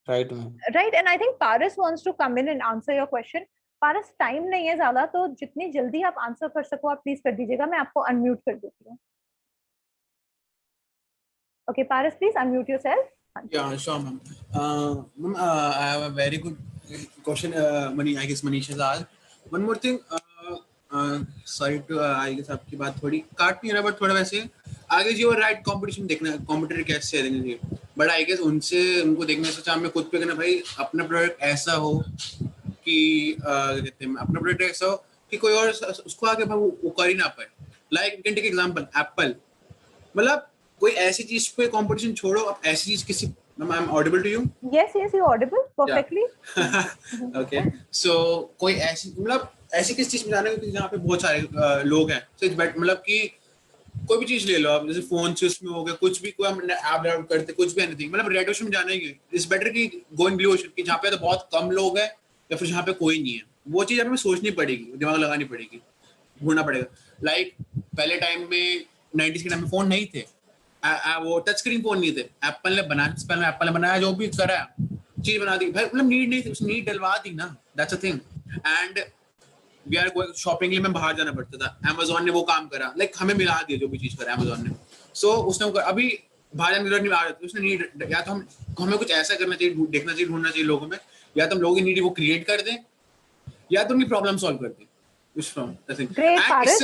Right, ma'am. Right, and I think Paras wants to come in and answer your question. Paras, time नहीं है ज़्यादा, तो जितनी जल्दी आप आंसर कर सको आप प्लीज कर दीजिएगा. मैं आपको अनम्यूट कर देती हूँ. Okay, Paras, please unmute yourself. Yeah, sure, ma'am. Ma'am, I have a very good question. I guess Manish has asked. One more thing. Sorry to I guess आपकी बात थोड़ी काट नहीं रहा, but थोड़ा वैसे आगे जी और राइट कंपटीशन देखना, कॉम्पिटिटर कैसे देंगे, बट आई गेस उनको देखने से अच्छा हमें खुद पे करना भाई, अपना प्रोडक्ट ऐसा हो कि कहते हैं अपना प्रोडक्ट ऐसा हो कि कोई और उसको आगे वो कर ही ना पाए. Like can take example Apple, मतलब कोई ऐसी चीज पे कंपटीशन छोड़ो, आप ऐसी चीज किसी I am audible to you? Yes, you're audible perfectly. Okay, so कोई ऐसी मतलब ऐसी किस चीज में जाना है जहाँ पे बहुत सारे लोग हैं, so it's better, मतलब कि कोई भी चीज ले लो आप, जैसे फोन से उसमें हो गया कुछ भी, कोई हम ऐप डाउनलोड करते कुछ भी एनीथिंग, मतलब रेड ओशन में जाना ही है. इट्स बेटर कि गो इन ब्लू ओशन कि जहाँ पे तो बहुत कम लोग हैं या फिर जहाँ पे कोई नहीं है. वो चीज हमें सोचनी पड़ेगी, दिमाग लगानी पड़ेगी, ढूंढना पड़ेगा. लाइक पहले टाइम में 90s के टाइम में फोन नहीं थे, वो टच स्क्रीन फोन नहीं थे. एप्पल ने बनाया जो भी करा चीज बना दी भाई, मतलब नीड नहीं थी, उस नीड डलवा दी ना, that's a thing. And we are going shopping के लिए में बाहर जाना पड़ता था, Amazon ने वो काम करा, लाइक हमें मिला दिया जो भी चीज करा Amazon ने. सो उसने अभी बाहर जाने की जरूरत नहीं आ रही थी, उसने नीड, या तो हमें कुछ ऐसा करना चाहिए, देखना चाहिए, ढूंढना चाहिए लोगों में, या तो हम लोगों की नीड वो क्रिएट कर दें या तो उनकी प्रॉब्लम सॉल्व कर दें. Great, Paras.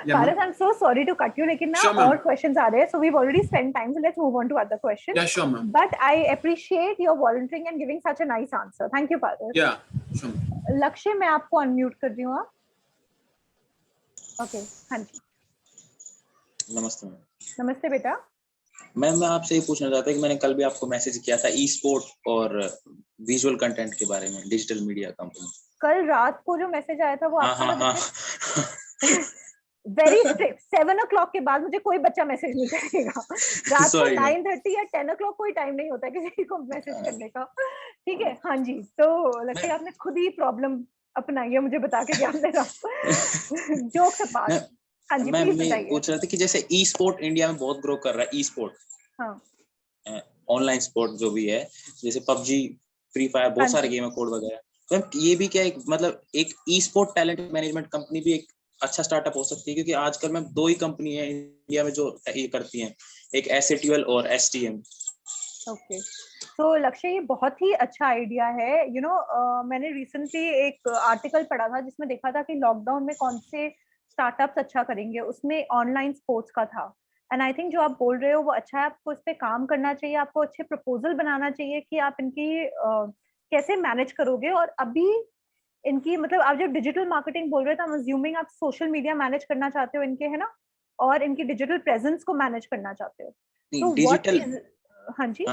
Paras, I'm so sorry to cut you, लेकिन ना और questions आ रहे हैं, so we've already spent time, so let's move on to other questions. Yeah, sure, ma'am. But I appreciate your volunteering and giving such a nice answer. Thank you, Paras. Yeah, sure. लक्ष्य, मैं आपको unmute कर रही हूँ. Okay, हाँ जी. नमस्ते ma'am. नमस्ते बेटा. मैम मैं आपसे ये पूछना चाहता कि मैंने कल भी आपको मैसेज किया था ई स्पोर्ट और विजुअल कंटेंट के बारे में, डिजिटल मीडिया कंपनी. कल रात को जो मैसेज आया था वो आपका हाँ. Very strict. 7 o'clock के बाद मुझे कोई बच्चा मैसेज नहीं करेगा. रात को 9:30 या 10 o'clock कोई टाइम नहीं होता किसी को मैसेज करने का. ठीक है, हाँ जी. तो लगता है आपने खुद ही प्रॉब्लम अपनाई है, मुझे बता के ज्ञान दे रहा. जोक से पास. हाँ जी, प्लीज बताइए. मैं पूछ रहा था कि जैसे ई स्पोर्ट इंडिया में बहुत ग्रो कर रहा है, ई स्पोर्ट, हाँ, ऑनलाइन स्पोर्ट जो भी है, जैसे पबजी, फ्री फायर, बहुत सारे गेम है, कोड वगैरह. तो ये भी क्या एक मतलब एक ई स्पोर्ट टैलेंट मैनेजमेंट कंपनी भी एक अच्छा स्टार्टअप हो सकती है, क्योंकि आजकल में 2 ही कंपनी है इंडिया में जो ये करती हैं, एक एसएटीएल और एसटीएम. ओके, तो लक्ष्य ये बहुत ही अच्छा आइडिया है. यू नो, मैंने रिसेंटली एक आर्टिकल पढ़ा था जिसमें देखा था कि लॉकडाउन में कौन से स्टार्टअप्स अच्छा करेंगे, उसमें ऑनलाइन स्पोर्ट्स का था. एंड आई थिंक जो आप बोल रहे हो वो अच्छा है. आपको इस पे काम करना चाहिए, आपको अच्छे प्रपोजल बनाना चाहिए कि आप इनकी कैसे मैनेज करोगे. और अभी इनकी मतलब आप जब डिजिटल मार्केटिंग बोल रहे थे, आई एम अज्यूमिंग आप सोशल मीडिया मैनेज करना चाहते हो इनके, है ना, और इनकी डिजिटल प्रेजेंस को मैनेज करना चाहते हो. तो डिजिटल, हाँ जी,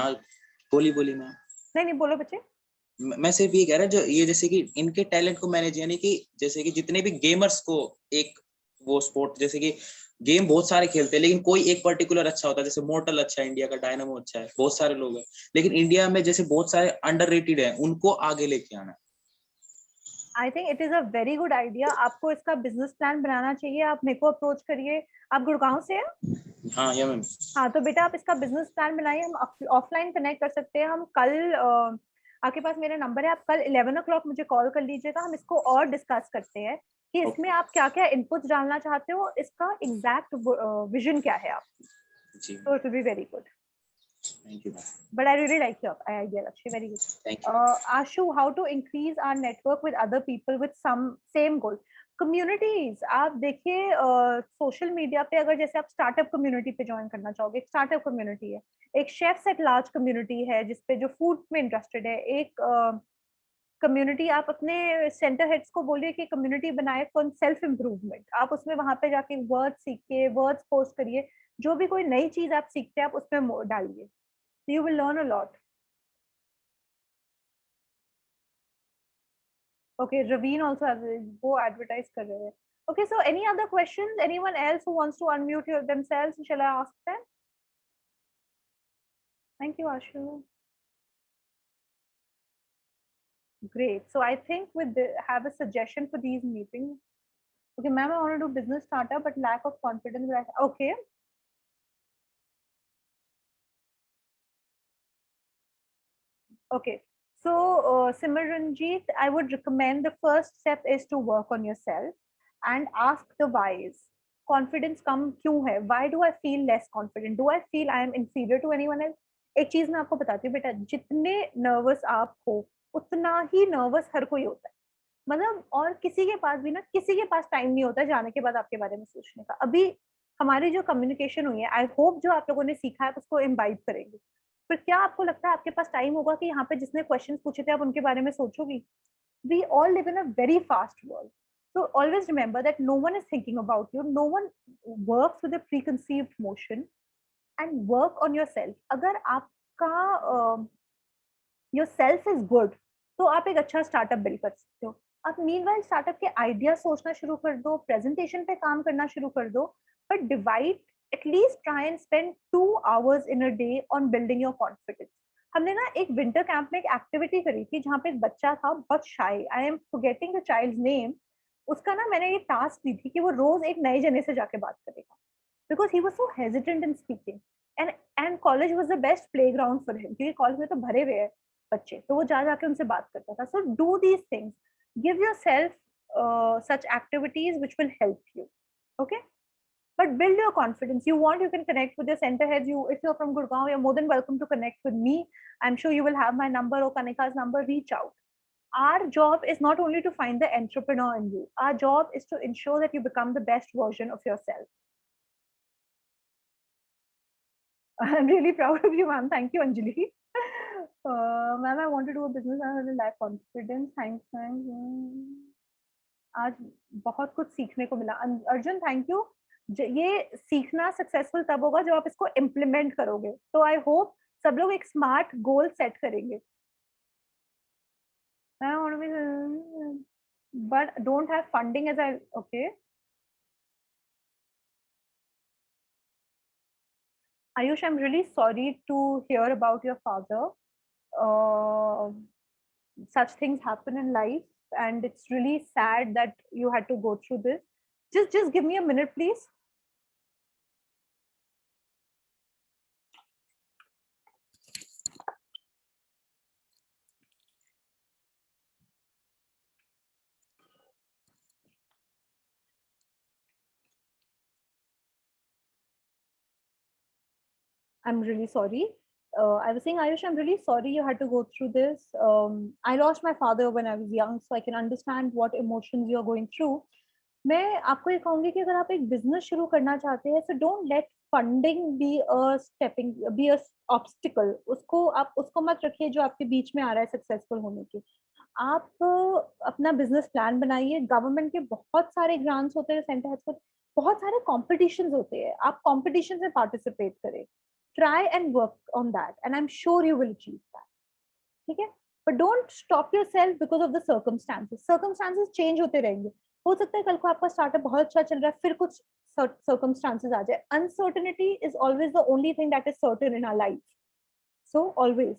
बोली मैं. नहीं बोलो बच्चे. मैं सिर्फ ये कह रहा, जो ये जैसे कि इनके टैलेंट को मैनेज, यानी कि जैसे कि जितने भी गेमर्स को एक वो स्पोर्ट, जैसे कि गेम बहुत सारे खेलते हैं लेकिन कोई एक पर्टिकुलर अच्छा होता है, जैसे मोर्टल अच्छा है इंडिया का, डायनामो अच्छा है, बहुत सारे लोग हैं, लेकिन इंडिया में जैसे बहुत सारे अंडररेटेड हैं, उनको आगे लेके आना. I think it is a very good idea. आपको इसका बिजनेस प्लान बनाना चाहिए. आप मेरे को अप्रोच करिए. आप गुड़गांव से हैं? हाँ या मैम. हाँ, तो बेटा आप इसका बिजनेस प्लान बनाइए. हम ऑफलाइन कनेक्ट कर सकते हैं. हम कल आपके पास मेरा नंबर है, आप कल 11 o'clock मुझे कॉल कर लीजिएगा. हम इसको और डिस्कस करते हैं कि इसमें आप क्या क्या इनपुट्स डालना चाहते हो, इसका एग्जैक्ट विजन क्या है आप. तो it will be very good. Thank you. But I really like your idea, Lakshmi. Very good. Thank you. Ashu, how to increase our network with other people with some same goal? Communities. आप देखिए social media पे, अगर जैसे आप startup community पे join करना चाहोगे, एक स्टार्टअप कम्युनिटी है, एक शेफ्स एट लार्ज कम्युनिटी है जिसपे जो फूड में इंटरेस्टेड है, एक कम्युनिटी. आप अपने सेंटर हेड्स को बोलिए कि कम्युनिटी बनाए फॉर सेल्फ इम्प्रूवमेंट. आप उसमें वहां पे जाके वर्ड्स सीखिए, वर्ड्स पोस्ट करिए. जो भी कोई नई चीज आप सीखते हैं आप उसमें डालिए. You will learn a lot. Okay, Raveen also has वो advertise कर रहे हैं. Okay, so any other questions? Anyone else who wants to unmute themselves? Shall I ask them? Thank you, Ashu. Great. So I think have a suggestion for these meetings. Okay, ma'am, I want to do business startup, but lack of confidence. Okay. Okay. So, Simranjeet, I would recommend the first step is to work on yourself and ask the whys. Confidence come क्यों है? Why do I feel less confident? Do I feel I am inferior to anyone else? एक चीज मैं आपको बताती हूँ बेटा, जितने नर्वस आप हो उतना ही नर्वस हर कोई होता है। मतलब और किसी के पास भी ना, किसी के पास टाइम नहीं होता जाने के बाद आपके बारे में सोचने का। अभी हमारी जो कम्युनिकेशन हुई है, आई होप जो आप लोगों ने सीखा है उसको इम्बाइब करेंगे। पर क्या आपको लगता है आपके पास टाइम होगा कि यहाँ पे जिसने क्वेश्चंस पूछे थे आप उनके बारे में सोचोगी? We all live in a very fast world. So always remember that no one is thinking about you. No one works with a preconceived notion, and work on yourself. अगर आपका your self is good, तो आप एक अच्छा startup build कर सकते हो। आप मीनवाइल स्टार्टअप के आइडिया सोचना शुरू कर दो, प्रेजेंटेशन पे काम करना शुरू कर दो, but divide at least try and spend 2 hours in a day on building your confidence. हमने ना एक विंटर कैंप में एक एक्टिविटी करी थी जहाँ पे एक बच्चा था बहुत shy, I am forgetting the child's name. उसका ना मैंने ये टास्क दी थी कि वो रोज एक नए जने से जाके बात करेगा, because he was so hesitant in speaking, and college was the best playground for him, क्योंकि कॉलेज में तो भरे हुए हैं बच्चे, तो वो जा जाके उनसे बात करता था। So do these things, give yourself such activities which will help you. Okay, but build your confidence. You want, you can connect with your center heads. You, if you're from Gurgaon, you're more than welcome to connect with me. I'm sure you will have my number or Kanika's number. Reach out. Our job is not only to find the entrepreneur in you, our job is to ensure that you become the best version of yourself. I'm really proud of you, ma'am. Thank you, Anjali. Ma'am, I want to do a business. I really lack confidence. Thanks. आज बहुत कुछ सीखने को मिला। Arjun, thank you. ये सीखना successful तब होगा जब आप इसको इम्प्लीमेंट करोगे। तो आई होप सब लोग एक स्मार्ट गोल सेट करेंगे। But don't have funding as I, okay. Ayush, I'm really sorry to hear about your father. Such things happen in life, and it's really sad that you had to go through this. Just give me a minute, please. I'm really sorry. I was saying, Ayush, I'm really sorry you had to go through this. I lost my father when I was young, so I can understand what emotions you're going through. मैं आपको ये कहूंगी कि अगर आप एक business शुरू करना चाहते हैं, so don't let funding be a obstacle. आप उसको मत रखिए जो आपके बीच में आ रहा है सक्सेसफुल होने के। आप अपना बिजनेस प्लान बनाइए। गवर्नमेंट के बहुत सारे ग्रांट्स होते हैं सेंटर हेड्स पर, बहुत सारे कॉम्पिटिशन्स होते हैं, आप कॉम्पिटिशन में पार्टिसिपेट करें। Try and work on that, and I'm sure you will achieve that. ठीक है? But don't stop yourself because of the circumstances. Circumstances change होते रहेंगे। हो सकता है कल को आपका स्टार्टअप बहुत अच्छा चल रहा है, फिर कुछ circumstances आ जाए। Uncertainty is always the only thing that is certain in our life. So always,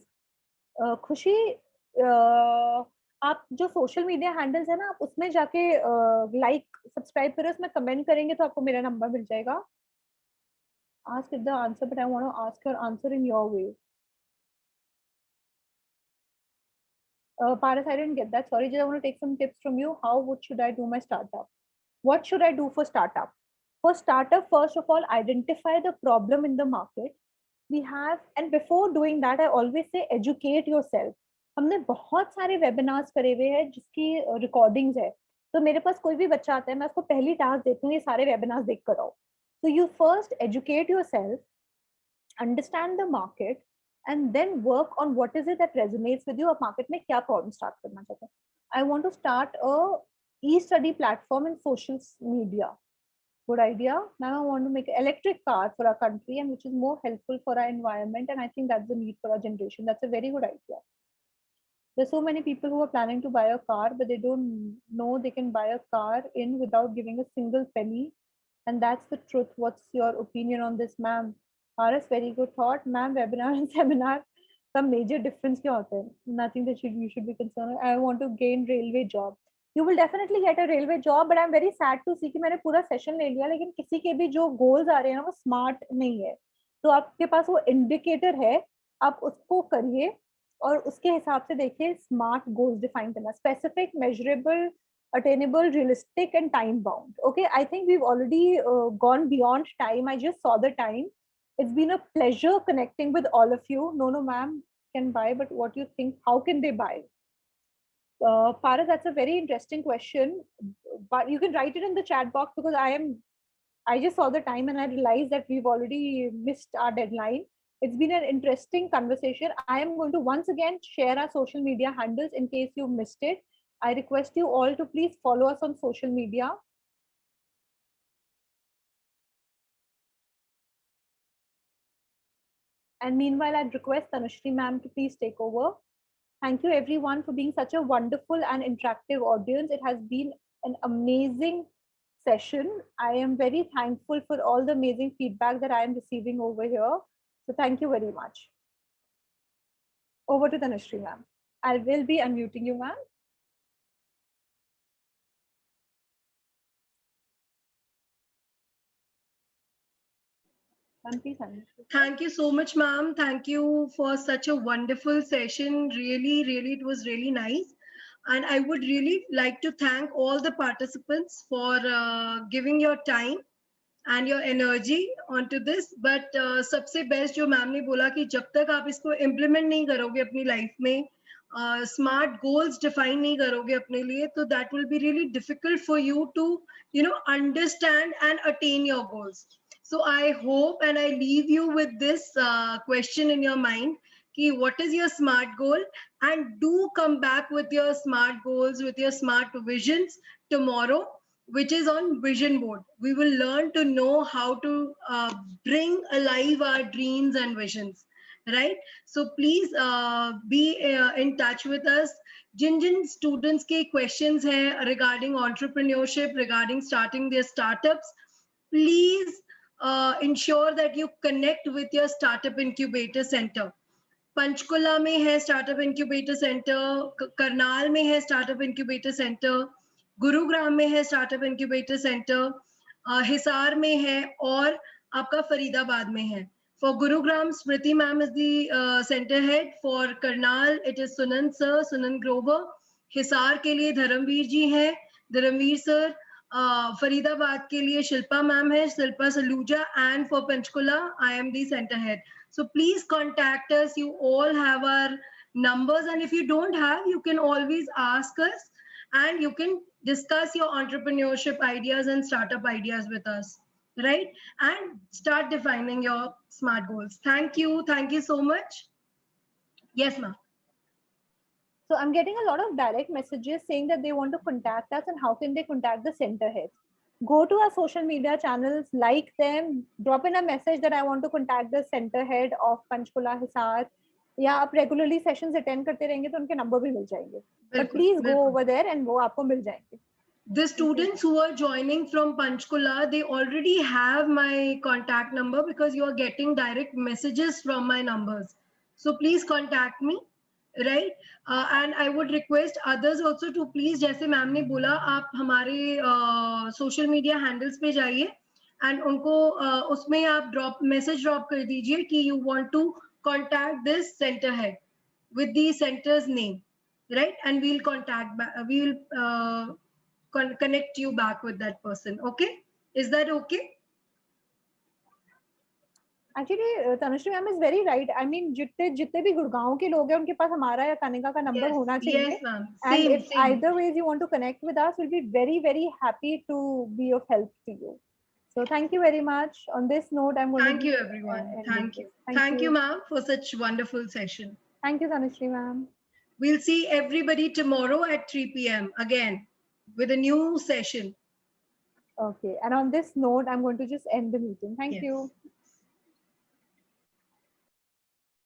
खुशी, आप जो सोशल मीडिया हैंडल्स है ना, आप उसमें जाके लाइक सब्सक्राइब करें, उसमें कमेंट करेंगे तो आपको मेरा नंबर मिल जाएगा। Ask it the answer, but I want to ask your answer in your way. Paras, I didn't get that. Sorry, just I want to take some tips from you. Should I do my startup? What should I do for startup? For startup, first of all, identify the problem in the market. We have, and before doing that, I always say educate yourself. हमने बहुत सारे webinars करे हुए हैं जिसकी recordings है, तो मेरे पास कोई भी बच्चा आता है, मैं उसको पहली टास्क देती हूँ ये सारे वेबिनार्स देख कर आओ। So you first educate yourself, understand the market, and then work on what is it that resonates with you. आप market में क्या problem start करना चाहते हैं? I want to start a e-study platform in social media. Good idea. Now I want to make an electric car for our country, and which is more helpful for our environment, and I think that's the need for our generation. That's a very good idea. There's so many people who are planning to buy a car, but they don't know they can buy a car in without giving a single penny. And that's the truth. What's your opinion on this, ma'am? Paras, very good thought, ma'am. Webinar and seminar some major difference क्या होता है? Nothing that you should be concerned. I want to gain railway job. You will definitely get a railway job, but I'm very sad to see कि मैंने पूरा session ले लिया, लेकिन किसी के भी जो गोल्स आ रहे हैं ना वो स्मार्ट नहीं है. तो आपके पास वो इंडिकेटर है, आप उसको करिए और उसके हिसाब से देखिए स्मार्ट गोल्स डिफाइन करना, specific, measurable, attainable, realistic, and time bound. Okay, I think we've already gone beyond time. I just saw the time. It's been a pleasure connecting with all of you. No, ma'am can buy, but what do you think? How can they buy? Paras, that's a very interesting question, but you can write it in the chat box because I just saw the time and I realized that we've already missed our deadline. It's been an interesting conversation. I am going to once again share our social media handles in case you missed it. I request you all to please follow us on social media. And meanwhile, I'd request Tanushree ma'am to please take over. Thank you everyone for being such a wonderful and interactive audience. It has been an amazing session. I am very thankful for all the amazing feedback that I am receiving over here. So thank you very much. Over to Tanushree ma'am. I will be unmuting you, ma'am. Thank you so much, ma'am. Thank you for such a wonderful session. Really, it was really nice. And I would really like to thank all the participants for giving your time and your energy onto this. But सबसे best जो ma'am ने बोला कि जब तक आप इसको implement नहीं करोगे अपनी life में, smart goals define नहीं करोगे अपने लिए, तो that will be really difficult for you to, understand and attain your goals. So I hope and I leave you with this question in your mind. Ki what is your smart goal? And do come back with your smart goals, with your smart visions tomorrow, which is on vision board. We will learn to know how to bring alive our dreams and visions, right? So please be in touch with us. Jin students ke questions hai regarding entrepreneurship, regarding starting their startups, please ensure that you connect with your startup incubator center. Panchkula में है startup incubator centre, Karnal में है startup incubator centre, Gurugram में है startup incubator centre, Hisar में है और आपका फरीदाबाद में है. For Gurugram, Smriti ma'am is the center head. For Karnal, it is Sunan sir, Sunan Grover. Hisar के लिए धर्मवीर जी हैं, धर्मवीर सर. फरीदाबाद के लिए शिल्पा मैम है, Shilpa Saluja. And for Panchkula, I am the center head. So please contact us. You all have our numbers, and if you don't have, you can always ask us and you can discuss your entrepreneurship ideas and startup ideas with us, right? And start defining your smart goals. Thank you so much. Yes, ma'am. So I'm getting a lot of direct messages saying that they want to contact us and how can they contact the center heads. Go to our social media channels, like them, drop in a message that I want to contact the center head of Panchkula, Hisar. या आप regularly sessions attend करते रहेंगे तो उनके number भी मिल जाएंगे. But please go over there and वो आपको मिल जाएंगे. The students who are joining from Panchkula, they already have my contact number because you are getting direct messages from my numbers. So please contact me, right? And I would request others also to please, जैसे ma'am ने बोला, आप हमारे social media handles पे जाइए and उनको उसमें आप message drop कर दीजिए कि you want to contact this center head with the center's name, right? And we'll contact back, we'll connect you back with that person. Okay, is that okay? Actually, Tanushree ma'am is very right. I mean, जितने भी गुड़गांव के लोग हैं उनके पास हमारा या कनिका का number होना चाहिए. Yes, ma'am. And if either ways you want to connect with us, we'll be very, very happy to be of help to you. So thank you very much. On this note, I'm going to... Thank you, everyone. Thank you. Thank you, ma'am, for such wonderful session. Thank you, Tanushree ma'am. We'll see everybody tomorrow at 3 p.m. again with a new session. Okay. And on this note, I'm going to just end the meeting. Thank you.